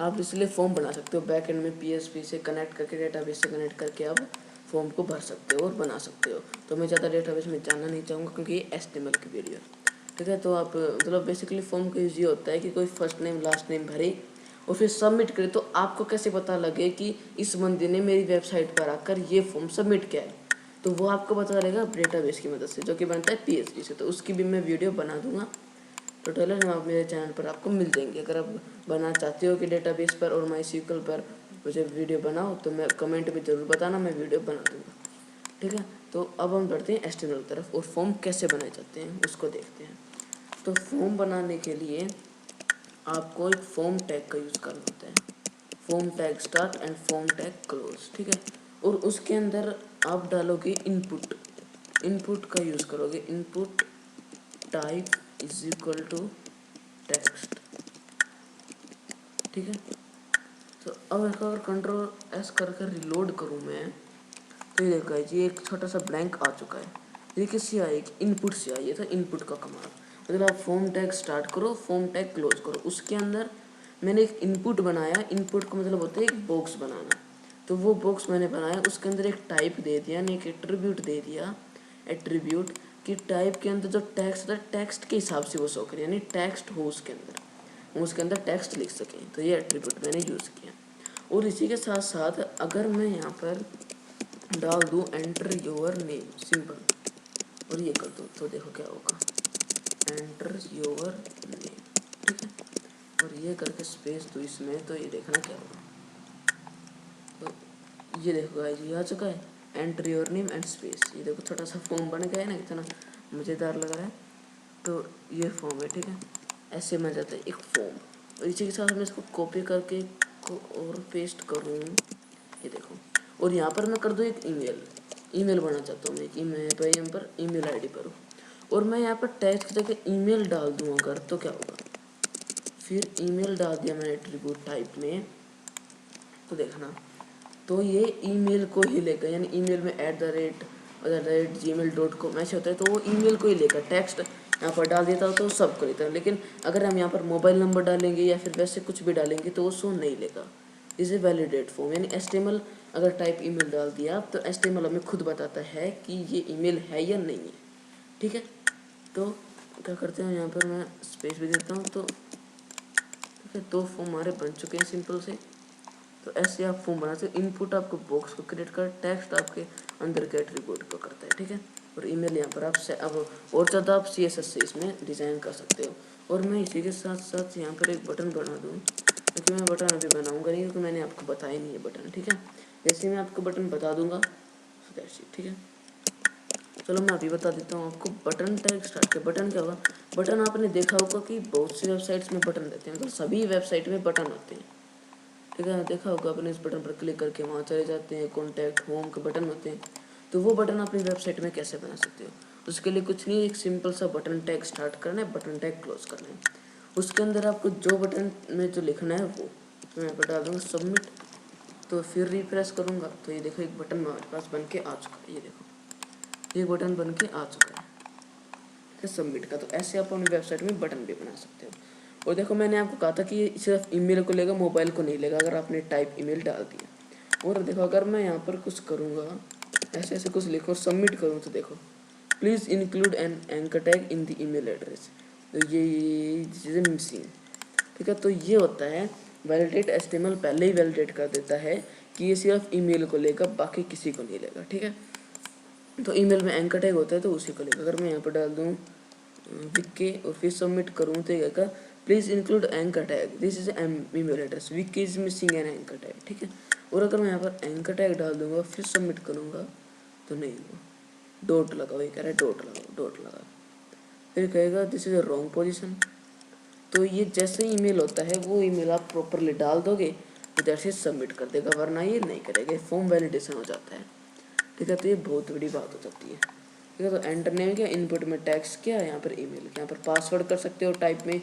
आप इसलिए फॉर्म बना सकते हो बैक एंड में PHP से कनेक्ट करके, डेटाबेस से कनेक्ट करके आप फॉर्म को भर सकते हो और बना सकते हो। तो मैं ज़्यादा डेटाबेस में जानना नहीं चाहूँगा क्योंकि ये HTML की वीडियो है, ठीक है। तो आप मतलब बेसिकली फॉर्म का यूज़ ये होता है कि कोई फर्स्ट नेम लास्ट नेम भरे और फिर सबमिट करे। तो आपको कैसे पता लगे कि इस बंदे ने मेरी वेबसाइट पर आकर ये फॉर्म सबमिट किया है, तो वो आपको पता लगेगा डेटाबेस की मदद से, जो कि बनता है PHP से। तो उसकी भी मैं वीडियो बना दूंगा, ट्यूटोरियल आप मेरे चैनल पर आपको मिल जाएंगे। अगर आप बनाना चाहते हो कि डेटाबेस पर और MySQL पर मुझे वीडियो बनाओ तो मैं कमेंट में ज़रूर बताना, मैं वीडियो बना दूंगा, ठीक है। तो अब हम बढ़ते हैं HTML की तरफ और फॉर्म कैसे बनाए जाते हैं उसको देखते हैं। तो फॉर्म बनाने के लिए आपको एक फॉर्म टैग का यूज़ करना होता है, form tag start and form tag close, ठीक है। और उसके अंदर आप डालोगे इनपुट का यूज़ करोगे, input type is equal to text, ठीक है। तो अब अगर Ctrl+S करके रिलोड करूँ मैं, तो ये देखो जी एक छोटा सा ब्लैंक आ चुका है। ये किससे आएगी, इनपुट से आई, ये था इनपुट का कमांड। मतलब आप फॉर्म टैग स्टार्ट करो, फॉर्म टैग क्लोज करो, उसके अंदर मैंने एक इनपुट बनाया। इनपुट का मतलब होता है एक बॉक्स बनाना। तो वो बॉक्स मैंने बनाया, उसके अंदर एक टाइप दे दिया, यानी एक एट्रीब्यूट दे दिया, एट्रीब्यूट कि टाइप के अंदर जो टेक्स्ट है टेक्स्ट के हिसाब से वो शो करे, यानी टेक्स्ट हो उसके अंदर, हम उसके अंदर टेक्स्ट लिख सकें। तो ये एट्रीब्यूट मैंने यूज़ किया। और इसी के साथ साथ अगर मैं यहाँ पर डाल दूँ एंटर योर नेम सिंपल और ये कर दूँ, तो देखो क्या होगा, एंटर योर नेम, ठीक है। और ये करके स्पेस दूँ इसमें, तो ये देखना क्या होगा। तो ये देखो गाइस ये आ चुका है, enter your name and space. ये देखो छोटा सा फॉर्म बन गया है ना, कितना मज़ेदार लग रहा है। तो ये फॉर्म है, ठीक है। ऐसे बन जाता है एक फॉर्म। और इसी के साथ मैं इसको कॉपी करके और पेस्ट करूँ, ये देखो। और यहाँ पर मैं कर दूँ एक ईमेल बनाना चाहता हूँ मैं, एक ईमेल पर यहाँ पर ईमेल आईडी पर, और मैं यहाँ पर टेक्स्ट की जगह ईमेल डाल दूँ अगर, तो क्या होगा, फिर ईमेल डाल दिया मैंने एट्रीब्यूट टाइप में, तो देखना तो ये ईमेल को ही लेकर, यानी ईमेल में @gmail.com ऐसे होता है, तो वो ईमेल को ही लेकर टेक्स्ट यहाँ पर डाल देता हो तो सबको लेता है। लेकिन अगर हम यहाँ पर मोबाइल नंबर डालेंगे या फिर वैसे कुछ भी डालेंगे तो वो शो नहीं लेगा। इसे वैलिडेट फॉर्म, यानी HTML अगर टाइप ईमेल डाल दिया तो HTML हमें खुद बताता है कि ये ईमेल है या नहीं है, ठीक है। तो क्या करते हैं, यहाँ पर मैं स्पेस भी देता हूँ, तो ठीक है। दो फॉर्म हमारे बन चुके हैं सिंपल से। तो ऐसे आप फॉर्म बनाते हो। इनपुट आपको बॉक्स को क्रिएट कर, टेक्स्ट आपके अंदर के एट्रीब्यूट को करता है, ठीक है। और ईमेल यहाँ पर आप अब और ज़्यादा आप CSS से इसमें डिज़ाइन कर सकते हो। और मैं इसी के साथ साथ यहाँ पर एक बटन बना दूँ, क्योंकि मैं बटन अभी बनाऊँगा नहीं, क्योंकि मैंने आपको बताया नहीं है बटन, ठीक है। जैसे मैं आपको बटन बता दूँगा, ठीक है। चलो मैं अभी बता देता हूँ आपको। बटन टैग स्टार्ट के बटन क्या होगा, बटन आपने देखा होगा कि बहुत सी वेबसाइट्स में बटन रहते हैं, मतलब सभी वेबसाइट में बटन होते हैं, ठीक है। देखा होगा अपने इस बटन पर क्लिक करके वहाँ चले जाते हैं, कॉन्टैक्ट होम के बटन होते हैं। तो वो बटन अपनी वेबसाइट में कैसे बना सकते हो, उसके लिए कुछ नहीं, एक सिंपल सा बटन टैग स्टार्ट करना है, बटन टैग क्लोज करना है। उसके अंदर आपको जो बटन में जो लिखना है वो तो मैं बता दूँगा सबमिट। तो फिर रिफ्रेश करूँगा तो ये देखो एक बटन हमारे पास बन के आ चुका है, ये देखो एक बटन बन के आ चुका है सबमिट का। तो ऐसे आप अपनी वेबसाइट में बटन भी बना सकते हो। और देखो मैंने आपको कहा था कि ये सिर्फ ईमेल को लेगा, मोबाइल को नहीं लेगा, अगर आपने टाइप ईमेल डाल दिया। और देखो अगर मैं यहाँ पर कुछ करूँगा, ऐसे ऐसे कुछ लिखो, सबमिट करूँ, तो देखो please include N anchor tag in the email address, तो ये चीज़ें मिसिंग, ठीक है। तो ये होता है वैलिडेट। HTML पहले ही वैलिडेट कर देता है कि ये सिर्फ ईमेल को लेगा, बाकी किसी को नहीं लेगा, ठीक है। तो ईमेल में एंकर टैग होता है तो उसी को लेगा। अगर मैं यहाँ पर डाल दूँ विक्के और फिर सबमिट करूँ तो ये कहेगा please include anchor tag, this is email address, विक्के is missing an anchor tag, ठीक है। और अगर मैं यहाँ पर एंकर टैग डाल दूंगा फिर सबमिट करूँगा तो नहीं होगा, डॉट लगाओ, ये कह रहा है डॉट लगाओ, डॉट लगा, फिर कहेगा this is a wrong position. तो ये जैसे ईमेल होता है वो ईमेल आप प्रॉपरली डाल दोगे तो जैसे सबमिट कर देगा, वरना ये नहीं करेगा, फॉर्म वैलिडेशन हो जाता है, ठीक है। तो ये बहुत बड़ी बात हो जाती है, ठीक है। तो एंटर नेम क्या, इनपुट में टैक्स क्या, यहाँ पर ईमेल, यहाँ पर पासवर्ड कर सकते हो टाइप में,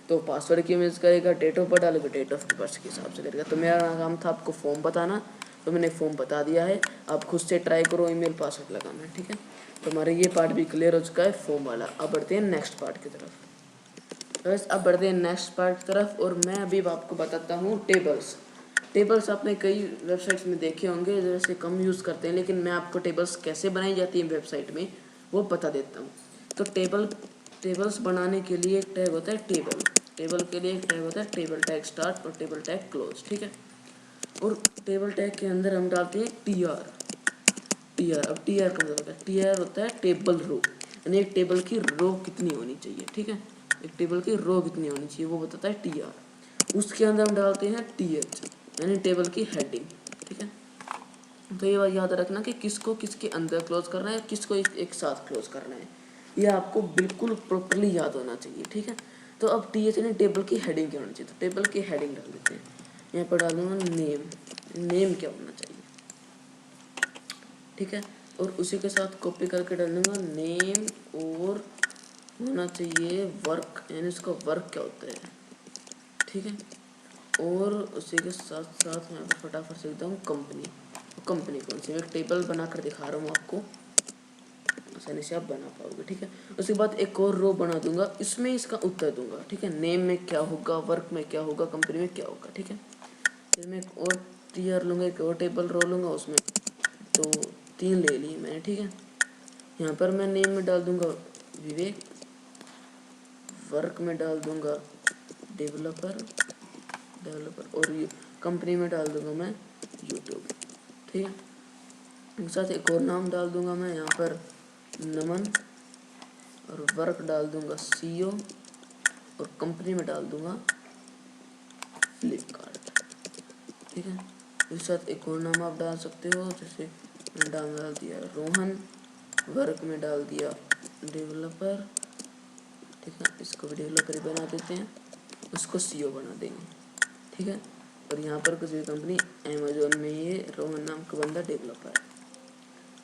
तो पासवर्ड की यूज़ करेगा, डेट ऑफ बर्थ डालेगा, डेट ऑफ बर्थ के हिसाब से करेगा। तो मेरा काम था आपको फॉर्म बताना, तो मैंने फॉर्म बता दिया है, आप खुद से ट्राई करो ईमेल पासवर्ड लगाना, ठीक है। तो हमारे ये पार्ट भी क्लियर हो चुका है फॉर्म वाला। अब बढ़ते हैं नेक्स्ट पार्ट की तरफ। बस अब बढ़ते हैं नेक्स्ट पार्ट की तरफ, और मैं अभी आपको बताता हूँ टेबल्स। टेबल्स आपने कई वेबसाइट्स में देखे होंगे, जैसे कम यूज़ करते हैं, लेकिन मैं आपको टेबल्स कैसे बनाई जाती है वेबसाइट में वो बता देता हूँ। तो टेबल्स बनाने के लिए एक टैग होता है टेबल के लिए एक टैग होता है टेबल टैग स्टार्ट और टेबल टैग क्लोज, ठीक है। और टेबल टैग के अंदर हम डालते हैं टीआर। अब टीआर का मतलब होता है, टीआर होता है टेबल रो, यानी एक टेबल की रो कितनी होनी चाहिए, ठीक है। एक टेबल की रो कितनी होनी चाहिए वो बताता है टीआर। उसके अंदर हम डालते हैं टीएच, यानी टेबल की हेडिंग, ठीक है। तो ये बात याद रखना कि किसको किसके अंदर क्लोज करना है, किसको एक साथ क्लोज करना है, ये आपको बिल्कुल प्रॉपरली याद होना चाहिए, ठीक है। तो अब टीएच यानी टेबल की हेडिंग क्या होनी चाहिए, तो टेबल की हेडिंग डाल देते हैं। यहाँ पर डालूंगा नेम क्या होना चाहिए, ठीक है। और उसी के साथ कॉपी करके डाल दूंगा नेम, और होना चाहिए वर्क, यानी उसका वर्क क्या होता है, ठीक है। और उसी के साथ साथ मैं फटाफट से लिखता हूँ कंपनी कौन सी, एक टेबल बनाकर दिखा रहा हूँ आपको, आसानी से आप बना पाओगे, ठीक है। उसके बाद एक और रो बना दूंगा, इसमें इसका उत्तर दूंगा, ठीक है। नेम में क्या होगा, वर्क में क्या होगा, कंपनी में क्या होगा, ठीक है। फिर मैं एक और टीआर लूँगा, एक और टेबल रो लूँगा, उसमें तो 3 ले लिए मैंने, ठीक है। यहाँ पर मैं नेम में डाल दूंगा विवेक, वर्क में डाल दूंगा डेवलपर, और ये कंपनी में डाल दूंगा मैं यूट्यूब, ठीक है। एक साथ एक और नाम डाल दूंगा मैं यहाँ पर नमन, और वर्क डाल दूंगा सीओ, और कंपनी में डाल दूंगा फ्लिपकार्ट, ठीक है। इस साथ एक और नाम आप डाल सकते हो, जैसे मैंने डाल दिया रोहन, वर्क में डाल दिया डेवलपर, ठीक है। इसको भी डेवलपर ही बना देते हैं, उसको सीओ बना देंगे, ठीक है। और यहाँ पर कुछ भी कंपनी, अमेजोन में ये रोहन नाम का बंदा डेवलपर है,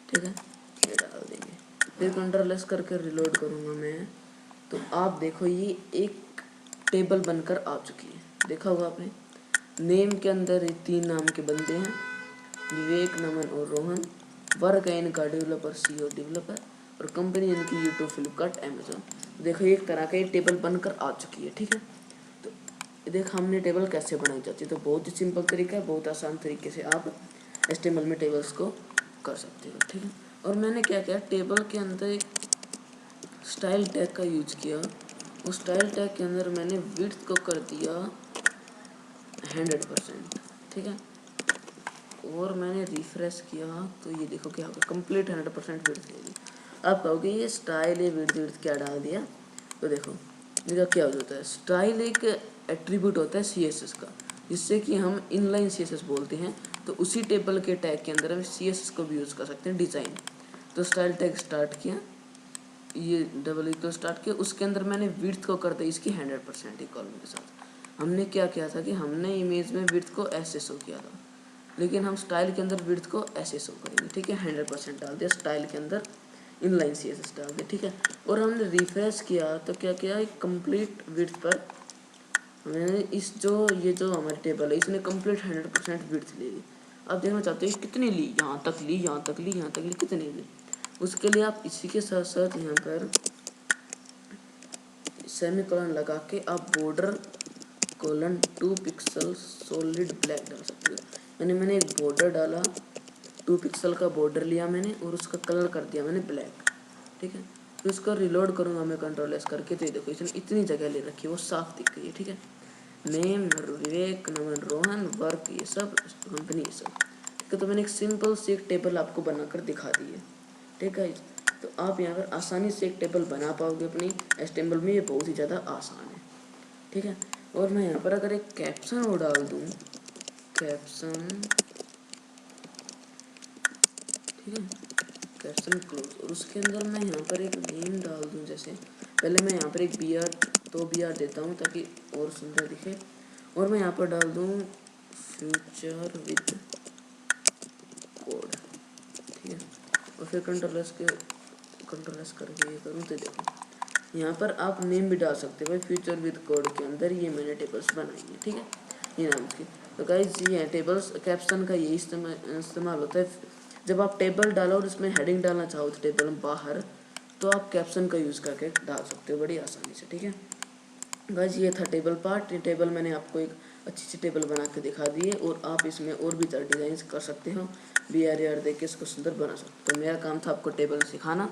ठीक है, ये डाल देंगे। फिर कंट्रोल-एस करके रिलोड करूँगा मैं, तो आप देखो ये एक टेबल बनकर आ चुकी है, देखा होगा आपने। नेम के अंदर ये 3 नाम के बंदे हैं, विवेक, नमन और रोहन। वर्क है इनका डेवलपर सीओ डेवलपर, और कंपनी इनकी यूट्यूब, फ्लिपकार्ट, अमेजोन। देखो एक तरह का ये टेबल बनकर आ चुकी है, ठीक है। तो देखो हमने टेबल कैसे बनाई जाती है, तो बहुत ही सिंपल तरीका है, बहुत आसान तरीके से आप HTML में टेबल्स को कर सकते हो, ठीक है। और मैंने क्या किया, टेबल के अंदर एक स्टाइल टैग का यूज किया। उस स्टाइल टैग के अंदर मैंने विड्थ को कर दिया 100%, ठीक है। और मैंने रिफ्रेश किया तो ये देखो क्या होगा, कंप्लीट 100% विड्थ लेगी। आप कहोगे ये स्टाइल है, विड्थ क्या डाल दिया, तो देखो इसका क्या होता है। स्टाइल एक एट्रीब्यूट होता है CSS का, जिससे कि हम इनलाइन CSS बोलते हैं। तो उसी टेबल के टैग के अंदर हम CSS को भी यूज़ कर सकते हैं, डिज़ाइन। तो स्टाइल टैग स्टार्ट किया, ये डबल इक्वल स्टार्ट किया, उसके अंदर मैंने विड्थ को कर दिया इसकी 100% इक्वल के साथ। हमने क्या किया था कि हमने इमेज में विड्थ को ऐसे शो किया था, लेकिन हम स्टाइल के अंदर विड्थ को ऐसे शो करेंगे, ठीक है। 100% डाल दिया, स्टाइल के अंदर इनलाइन CSS डाल दिया, ठीक है। और हमने रिफ्रेश किया तो क्या किया, एक कंप्लीट विड्थ पर हमने ये जो हमारी टेबल है इसने कंप्लीट 100% विड्थ ले ली। अब देखना चाहते हैं कितनी ली, यहाँ तक ली, यहाँ तक ली, यहाँ तक ली, कितनी ली। उसके लिए आप इसी के साथ साथ यहाँ पर सेमीकोलन लगा के आप border colon 2 pixel solid black डाल सकते हो। मैंने एक बॉर्डर डाला, 2 पिक्सल का बॉर्डर लिया मैंने, और उसका कलर कर दिया मैंने ब्लैक, ठीक है। फिर उसका रिलोड करूँगा मैं कंट्रोल-एस करके, तो ये देखो इसने इतनी जगह ले रखी है, वो साफ दिख गई है, ठीक है। नेम विवेक, नमन, रोहन, वर्क, ये सब कंपनी, ये सब, ठीक है। तो मैंने एक सिंपल सी एक टेबल आपको बनाकर दिखा दी है, ठीक है। तो आप यहाँ पर आसानी से एक टेबल बना पाओगे अपनी HTML में, ये बहुत ही ज़्यादा आसान है, ठीक है। और मैं यहाँ पर अगर एक कैप्शन और डाल दूँ, कैप्शन, ठीक है, कैप्शन क्लोज, और उसके अंदर मैं यहाँ पर एक नेम डाल दूँ। जैसे पहले मैं यहाँ पर एक दो BR देता हूँ ताकि और सुंदर दिखे, और मैं यहाँ पर डाल दूँ फ्यूचर विद कोड, ठीक है। और फिर कंट्रोल-एस करके ये करूँ तो देखो यहाँ पर आप नेम भी डाल सकते हो भाई, फ्यूचर विद कोड के अंदर ये मैंने टेबल्स बनाई है, ठीक है, ये नाम की। तो गाइस ये टेबल्स कैप्शन का यही इस्तेमाल होता है। जब आप टेबल डालो और उसमें हेडिंग डालना चाहो तो टेबल में बाहर, तो आप कैप्शन का यूज़ करके डाल सकते हो बड़ी आसानी से, ठीक है। गाइस ये था टेबल पार्ट। ये टेबल मैंने आपको एक अच्छी सी टेबल बना के दिखा दी है, और आप इसमें और भी ज़्यादा डिज़ाइन कर सकते हो, BR देख के इसको सुंदर बना सकते हो। तो मेरा काम था आपको टेबल सिखाना,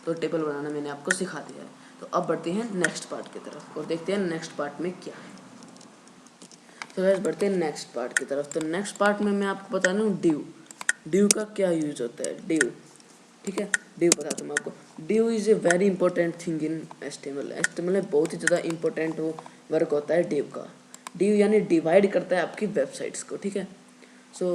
तो टेबल बनाना मैंने आपको सिखा दिया है। तो अब बढ़ते हैं नेक्स्ट पार्ट की तरफ और देखते हैं नेक्स्ट पार्ट में क्या है। तो गाइस बढ़ते हैं नेक्स्ट पार्ट की तरफ। तो नेक्स्ट पार्ट में मैं आपको बता रहा हूँ डिव का क्या यूज़ होता है। डिव, ठीक है, डिव बताता हूँ मैं आपको। Div is a very important thing in HTML. HTML में बहुत ही ज़्यादा इंपॉर्टेंट वो वर्क होता है डिव का। डिव यानी डिवाइड करता है आपकी वेबसाइट्स को, ठीक है। सो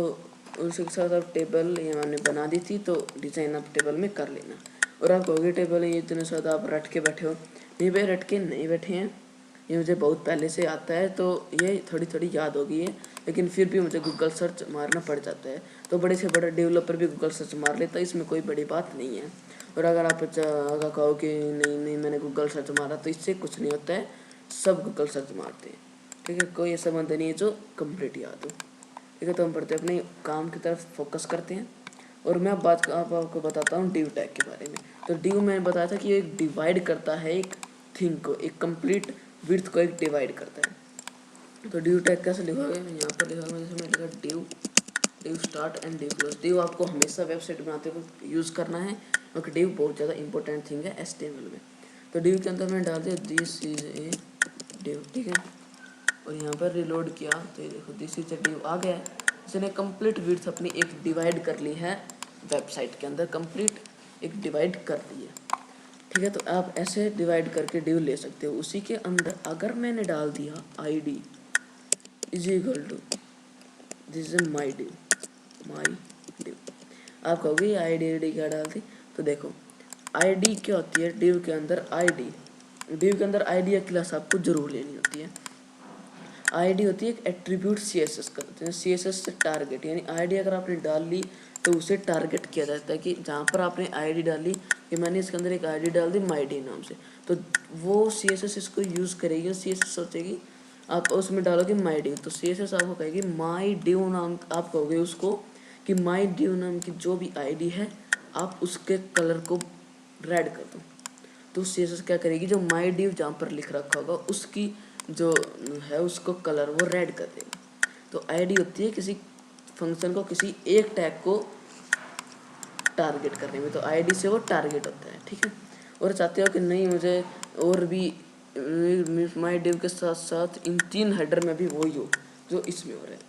उसके साथ आप टेबल ये मैंने बना दी थी, तो डिज़ाइन आप टेबल में कर लेना। और आप कहोगे टेबल ये इतने साथ आप रट के बैठे हो। नहीं भाई, रट के नहीं बैठे हैं, ये मुझे बहुत पहले से आता है, तो ये थोड़ी थोड़ी याद हो गई है, लेकिन फिर भी मुझे गूगल सर्च मारना पड़ जाता है। तो बड़े से बड़ा डेवलपर भी गूगल सर्च मार लेता है, इसमें कोई बड़ी बात नहीं है। और अगर आप अगर कहो कि नहीं नहीं मैंने गूगल सर्च मारा, तो इससे कुछ नहीं होता है, सब गूगल सर्च मारते हैं, ठीक है। कोई ऐसा बंदा नहीं है जो कंप्लीट याद हो, ठीक है। तो हम पढ़ते अपने काम की तरफ फोकस करते हैं। और मैं अब आपको बताता हूँ डिव टैग के बारे में। तो डिव मैंने बताया था कि ये एक डिवाइड करता है एक थिंग को, एक कंप्लीट विड्थ को एक डिवाइड करता है। तो डिव टैग कैसे लिखोगे, यहाँ पर लिखा जैसे मैंने लिखा div start and div close. Div आपको हमेशा वेबसाइट बनाते वक्त यूज़ करना है, क्योंकि डिव बहुत ज़्यादा इंपॉर्टेंट थिंग है एचटीएमएल में। तो डिव के अंदर मैंने डाल दिया दिस इज ए डिव, ठीक है। और यहाँ पर रिलोड किया तो ये देखो दिस इज ए डिव आ गया है। इसने कंप्लीट विड्थ अपनी एक डिवाइड कर ली है वेबसाइट के अंदर, कंप्लीट एक डिवाइड कर दी है, ठीक है। तो आप ऐसे डिवाइड करके डिव ले सकते हो। उसी के अंदर अगर मैंने डाल दिया ID is equal to this is my div, आप कहोगे ID क्या डालती। तो देखो ID क्या होती है डिव के अंदर। डिव के अंदर ID या क्लास आपको जरूर लेनी होती है। ID होती है एक एट्रीब्यूट CSS का, CSS से टारगेट, यानी ID अगर आपने डाल ली तो उसे टारगेट किया जाता है कि जहाँ पर आपने ID डाली, कि मैंने इसके अंदर एक ID डाल दी माईडी नाम से, तो वो CSS इसको यूज़ करेगी और CSS सोचेगी, आप उसमें डालोगे माईडी, तो CSS आपको कहेगी माई डिव नाम, आप कहोगे उसको कि माई डिव नाम की जो भी ID है आप उसके कलर को रेड कर दो। तो CSS क्या करेगी, जो माई डिव जहाँ पर लिख रखा होगा उसकी जो है उसको कलर वो रेड कर देगा। तो ID होती है किसी फंक्शन को, किसी एक टैग को टारगेट करने में, तो ID से वो टारगेट होता है, ठीक है। और चाहते हो कि नहीं मुझे और भी माई डिव के साथ साथ इन 3 हेडर में भी वही हो जो इसमें हो रहा है,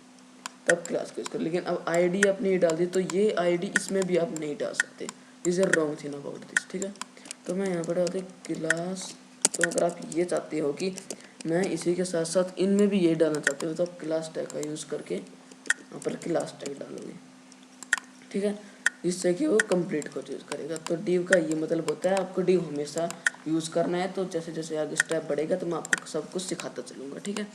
तब क्लास को इसको। लेकिन अब ID आपने डाल दी तो ये ID इसमें भी आप नहीं डाल सकते, this is wrong thing about this, ठीक है। तो मैं यहाँ पर डालते क्लास। तो अगर आप ये चाहते हो कि मैं इसी के साथ साथ इनमें भी ये डालना चाहते हो, तो आप क्लास टैग का यूज़ करके यहाँ पर क्लास टैग डालोगे, ठीक है, जिससे कि वो कंप्लीट को यूज़ करेगा। तो डिव का ये मतलब होता है आपको डिव हमेशा यूज़ करना है। तो जैसे जैसे आगे स्टेप बढ़ेगा तो मैं आपको सब कुछ सिखाता चलूँगा, ठीक है।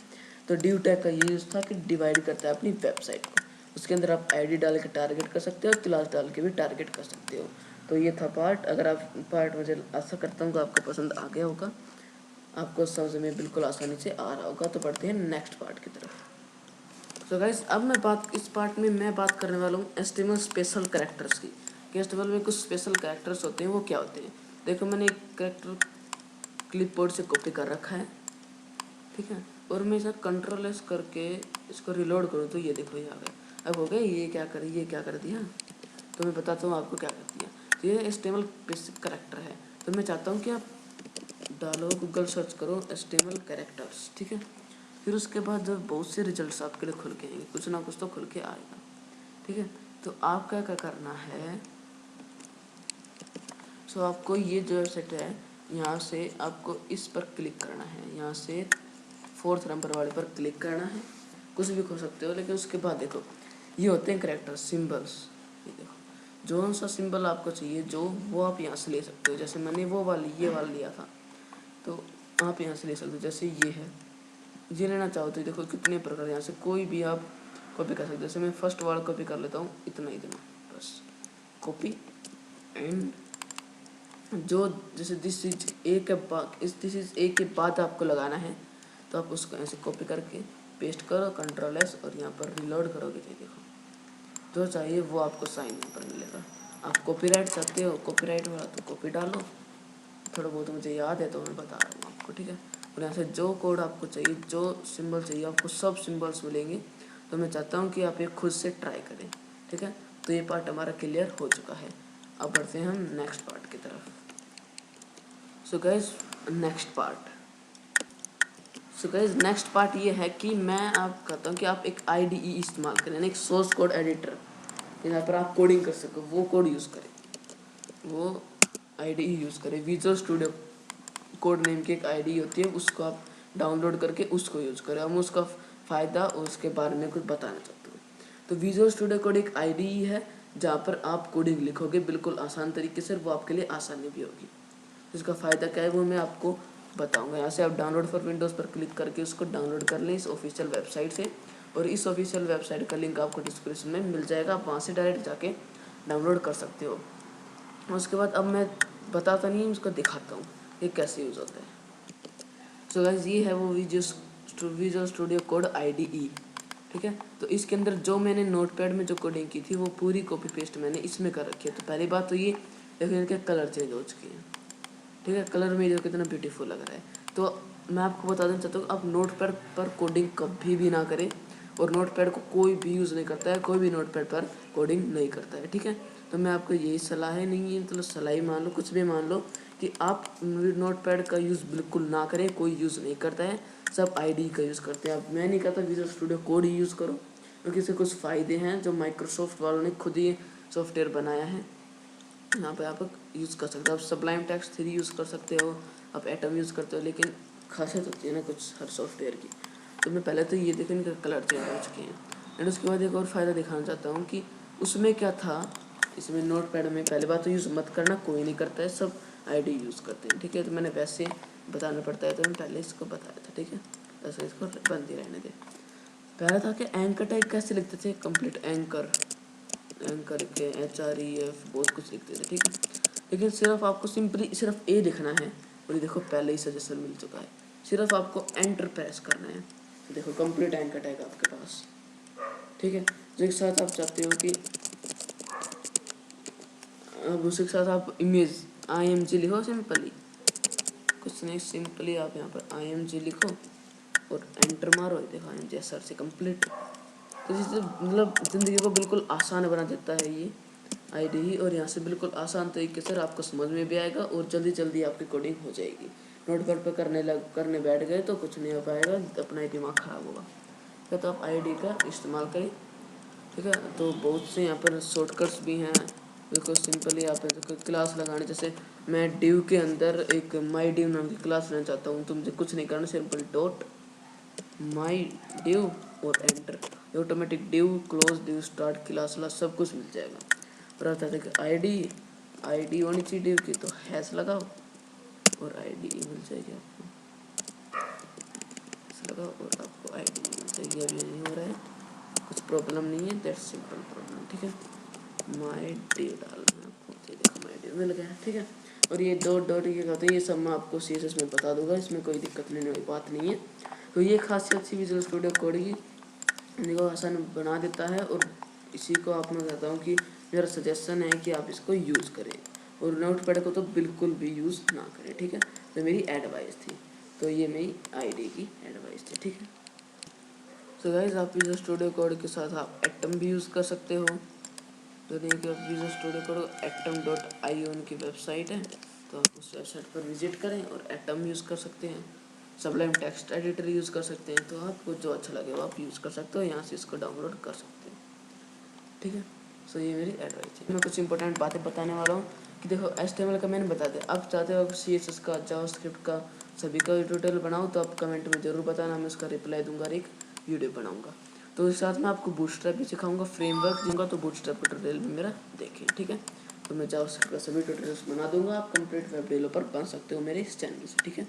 तो डिव टैग का ये यूज़ था कि डिवाइड करता है अपनी वेबसाइट को, उसके अंदर आप ID डाल के टारगेट कर सकते हो, क्लास डाल के भी टारगेट कर सकते हो। तो ये था पार्ट। अगर आप पार्ट मुझे आशा करता हूँ कि आपको पसंद आ गया होगा, आपको समझ में बिल्कुल आसानी से आ रहा होगा। तो बढ़ते हैं नेक्स्ट पार्ट की तरफ। तो गाइस अब इस पार्ट में मैं बात करने वाला हूँ HTML स्पेशल कैरेक्टर्स की, कि HTML में कुछ स्पेशल कैरेक्टर्स होते हैं, वो क्या होते हैं। देखो मैंने एक कैरेक्टर क्लिपबोर्ड से कॉपी कर रखा है, ठीक है, और मैं इसे Ctrl+S करके इसको रिलोड करूँ तो ये देखो ये आ गया। अब हो गया ये क्या कर दिया, तो मैं बताता हूँ आपको क्या कर दिया। तो ये HTML बेसिक कैरेक्टर है। तो मैं चाहता हूँ कि आप डालो गूगल सर्च करो HTML कैरेक्टर्स, ठीक है। फिर उसके बाद जब बहुत से रिजल्ट्स आपके लिए खुल के आएंगे, कुछ ना कुछ तो खुल के आएगा, ठीक है। तो आप क्या क्या करना है, सो आपको ये जो वेबसाइट है यहाँ से आपको इस पर क्लिक करना है, यहाँ से 4th नंबर वाले पर क्लिक करना है। कुछ भी खोल सकते हो, लेकिन उसके बाद देखो ये होते हैं कैरेक्टर सिंबल्स। ये देखो जो सा सिंबल आपको चाहिए जो वो आप यहाँ से ले सकते हो। जैसे मैंने ये वाला लिया था, तो आप यहाँ से ले सकते हो। जैसे ये है, ये लेना चाहो तो देखो कितने प्रकार, यहाँ से कोई भी आप कॉपी कर सकते हो। जैसे मैं फर्स्ट वाला कॉपी कर लेता हूँ, इतना बस कॉपी। एंड जो जैसे दिस इज ए के बाद दिस इज ए के बाद आपको लगाना है, तो आप उसको ऐसे कॉपी करके पेस्ट करो Ctrl+S और यहाँ पर रिलोड करोगे तो देखो जो चाहिए वो आपको साइन यहाँ पर मिलेगा। आप कॉपीराइट चाहते हो, कॉपीराइट वाला, तो कॉपी डालो। थोड़ा बहुत मुझे याद है तो मैं बता रहा हूँ आपको, ठीक है। और यहाँ से जो कोड आपको चाहिए, जो सिंबल चाहिए, आपको सब सिंबल्स मिलेंगे। तो मैं चाहता हूँ कि आप ये खुद से ट्राई करें, ठीक है। तो ये पार्ट हमारा क्लियर हो चुका है। अब बढ़ते हैं हम नेक्स्ट पार्ट की तरफ। सो गाइज नेक्स्ट पार्ट ये है कि मैं आप कहता हूँ कि आप एक IDE इस्तेमाल करें, यानी एक सोर्स कोड एडिटर, जहाँ पर आप कोडिंग कर सको, वो कोड यूज़ करें, वो IDE यूज़ करें। विजुअल स्टूडियो कोड नेम की एक IDE होती है, उसको आप डाउनलोड करके उसको यूज़ करें। हम उसका फ़ायदा और उसके बारे में कुछ बताना चाहता हूँ। तो विजुअल स्टूडियो कोड एक IDE है जहाँ पर आप कोडिंग लिखोगे बिल्कुल आसान तरीके से, वो आपके लिए आसानी भी होगी। इसका फ़ायदा क्या है वो मैं आपको बताऊंगा। यहाँ से आप डाउनलोड फॉर विंडोज़ पर क्लिक करके उसको डाउनलोड कर लें इस ऑफिशियल वेबसाइट से, और इस ऑफिशियल वेबसाइट का लिंक आपको डिस्क्रिप्शन में मिल जाएगा, आप वहाँ से डायरेक्ट जाके डाउनलोड कर सकते हो। उसके बाद अब मैं बताता नहीं, उसको दिखाता हूँ ये कैसे यूज़ होता है। सो गाइस ये है वो विजुअल स्टूडियो कोड IDE, ठीक है। तो इसके अंदर जो मैंने नोटपैड में जो कोडिंग की थी वो पूरी कॉपी पेस्ट मैंने इसमें कर रखी है। तो पहली बात तो ये देखो, इनके कलर चेंज हो चुके हैं, ठीक है। कलर में जो कितना ब्यूटीफुल लग रहा है। तो मैं आपको बता देना चाहता हूँ, आप नोटपैड पर कोडिंग कभी भी ना करें, और नोटपैड को कोई भी यूज़ नहीं करता है, कोई भी नोटपैड पर कोडिंग नहीं करता है, ठीक है। तो मैं आपको यही सलाह है, नहीं है मतलब सलाह ही मान लो, कुछ भी मान लो, कि आप नोटपैड का यूज़ बिल्कुल ना करें, कोई यूज़ नहीं करता है, सब IDE का यूज़ करते हैं। अब मैं नहीं कहता विजुअल स्टूडियो कोड ही यूज़ करो, क्योंकि इससे कुछ फ़ायदे हैं जो माइक्रोसॉफ्ट वालों ने खुद ही सॉफ्टवेयर बनाया है, यहाँ पे आप यूज़ कर सकते हो। आप सबलाइम टेक्स्ट 3 यूज़ कर सकते हो, आप एटम यूज़ करते हो, लेकिन खासियत होती है ना कुछ हर सॉफ्टवेयर की। तो मैं पहले तो ये देखो इनके कलर चेंज हो चुके हैं। एंड उसके बाद एक और फ़ायदा दिखाना चाहता हूँ कि उसमें क्या था, इसमें नोटपैड में पहले बात तो यूज़ मत करना, कोई नहीं करता है, सब IDE यूज़ करते हैं, ठीक है। तो मैंने वैसे बताना पड़ता है, तो मैं पहले इसको बताया था, ठीक है। ऐसे इसको बंद ही रहने दे। पहला था कि एंकर टैग कैसे लिखते थे, कंप्लीट एंकर के HREF बहुत कुछ लिखते थे, ठीक है। लेकिन सिर्फ आपको सिंपली सिर्फ ए लिखना है, और ये देखो पहले ही सजेशन मिल चुका है। सिर्फ आपको एंटर प्रेस करना है, देखो कंप्लीट एंकर टैग आपके पास, ठीक है। जिसके साथ आप चाहते हो कि अब उसके साथ आप इमेज IMG लिखो, सिंपली कुछ नहीं, सिंपली आप यहाँ पर IMG लिखो और एंटर मारो, देखो IMG सर से कंप्लीट। तो जिससे मतलब ज़िंदगी को बिल्कुल आसान बना देता है ये IDE, और यहाँ से बिल्कुल आसान तरीके से आपको समझ में भी आएगा और जल्दी जल्दी आपकी कोडिंग हो जाएगी। नोटपैड पर करने बैठ गए तो कुछ नहीं हो पाएगा, अपना ही दिमाग ख़राब होगा। तो आप IDE का इस्तेमाल करें, ठीक है। तो बहुत से यहाँ पर शॉर्टकट्स भी हैं, बिल्कुल सिंपली आप क्लास लगाने, जैसे मैं डिव के अंदर एक माई डिव नाम की क्लास लेना चाहता हूँ, तो मुझे कुछ नहीं करना, सिंपल डॉट माई डिव और enter, automatic div close div start class सब कुछ मिल जाएगा। और आता है ID होनी चाहिए डिव की, तो हैश लगाओ और IDE मिल जाएगी आपको, लगाओ और आपको IDE मिल जाएगी। अभी नहीं हो रहा है, कुछ प्रॉब्लम नहीं है, दैट्स सिंपल प्रॉब्लम, ठीक है। माई डिव डालना है आपको, देखो माई डिव मिल गया, ठीक है। और ये डॉट ये कहते हैं, ये सब मैं आपको CSS में बता दूंगा, इसमें कोई दिक्कत लेने वाली बात नहीं है। तो ये खासियत सी विजुअल स्टूडियो कोड की को आसान बना देता है, और इसी को आप मैं कहता हूँ कि मेरा सजेशन है कि आप इसको यूज़ करें, और नोटपैड को तो बिल्कुल भी यूज़ ना करें, ठीक है। तो मेरी एडवाइस थी, तो ये मेरी IDE की एडवाइस थी, ठीक है। तो गाइस आप विजुअल स्टूडियो कोड के साथ आप एटम भी यूज़ कर सकते हो। तो नहीं कि आप विजुअल स्टूडियो कोड atom.io उनकी वेबसाइट है, तो आप उस वेबसाइट पर विजिट करें और एटम यूज़ कर सकते हैं। सबलाइम टेक्स्ट एडिटर यूज़ कर सकते हैं, तो आपको जो अच्छा लगे वो आप यूज़ कर सकते हो, यहाँ से इसको डाउनलोड कर सकते हो, ठीक है। सो ये मेरी एडवाइस है। मैं कुछ इंपॉर्टेंट बातें बताने वाला हूँ कि देखो HTML का मैंने बता दिया। अब चाहते हो CSS का, जावास्क्रिप्ट का, सभी का ट्यूटोरियल बनाऊँ तो आप कमेंट में ज़रूर बताना, मैं उसका रिप्लाई दूंगा और एक वीडियो बनाऊँगा। तो इस साथ में आपको बूटस्ट्रैप भी सिखाऊंगा, फ्रेमवर्क दूंगा, तो बूटस्ट्रैप का ट्यूटोरियल भी मेरा देखें, ठीक है। तो मैं जावास्क्रिप्ट का सभी ट्यूटोरियल्स बना दूंगा, आप कंप्लीट वेब डेवलपर बन सकते हो मेरे इस चैनल से, ठीक है।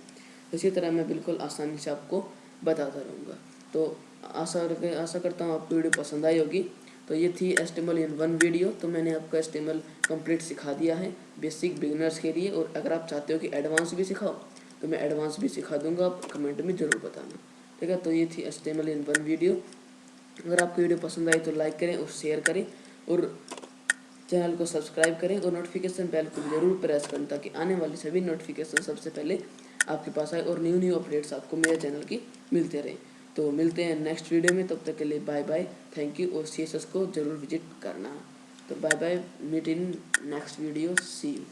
इसी तरह मैं बिल्कुल आसानी से आपको बताता रहूँगा। तो आशा करता हूँ आपको वीडियो पसंद आई होगी। तो ये थी HTML इन 1 वीडियो। तो मैंने आपको HTML कंप्लीट सिखा दिया है बेसिक बिगिनर्स के लिए, और अगर आप चाहते हो कि एडवांस भी सिखाओ तो मैं एडवांस भी सिखा दूंगा, आप कमेंट में ज़रूर बताना, ठीक है। तो ये थी HTML इन 1 वीडियो। अगर आपको वीडियो पसंद आई तो लाइक करें और शेयर करें, और चैनल को सब्सक्राइब करें, और नोटिफिकेशन बेल को जरूर प्रेस करें ताकि आने वाली सभी नोटिफिकेशन सबसे पहले आपके पास आए और न्यू अपडेट्स आपको मेरे चैनल की मिलते रहें। तो मिलते हैं नेक्स्ट वीडियो में, तब तक के लिए बाय बाय, थैंक यू। और CSS को ज़रूर विजिट करना। तो bye bye, meet in next video, see you.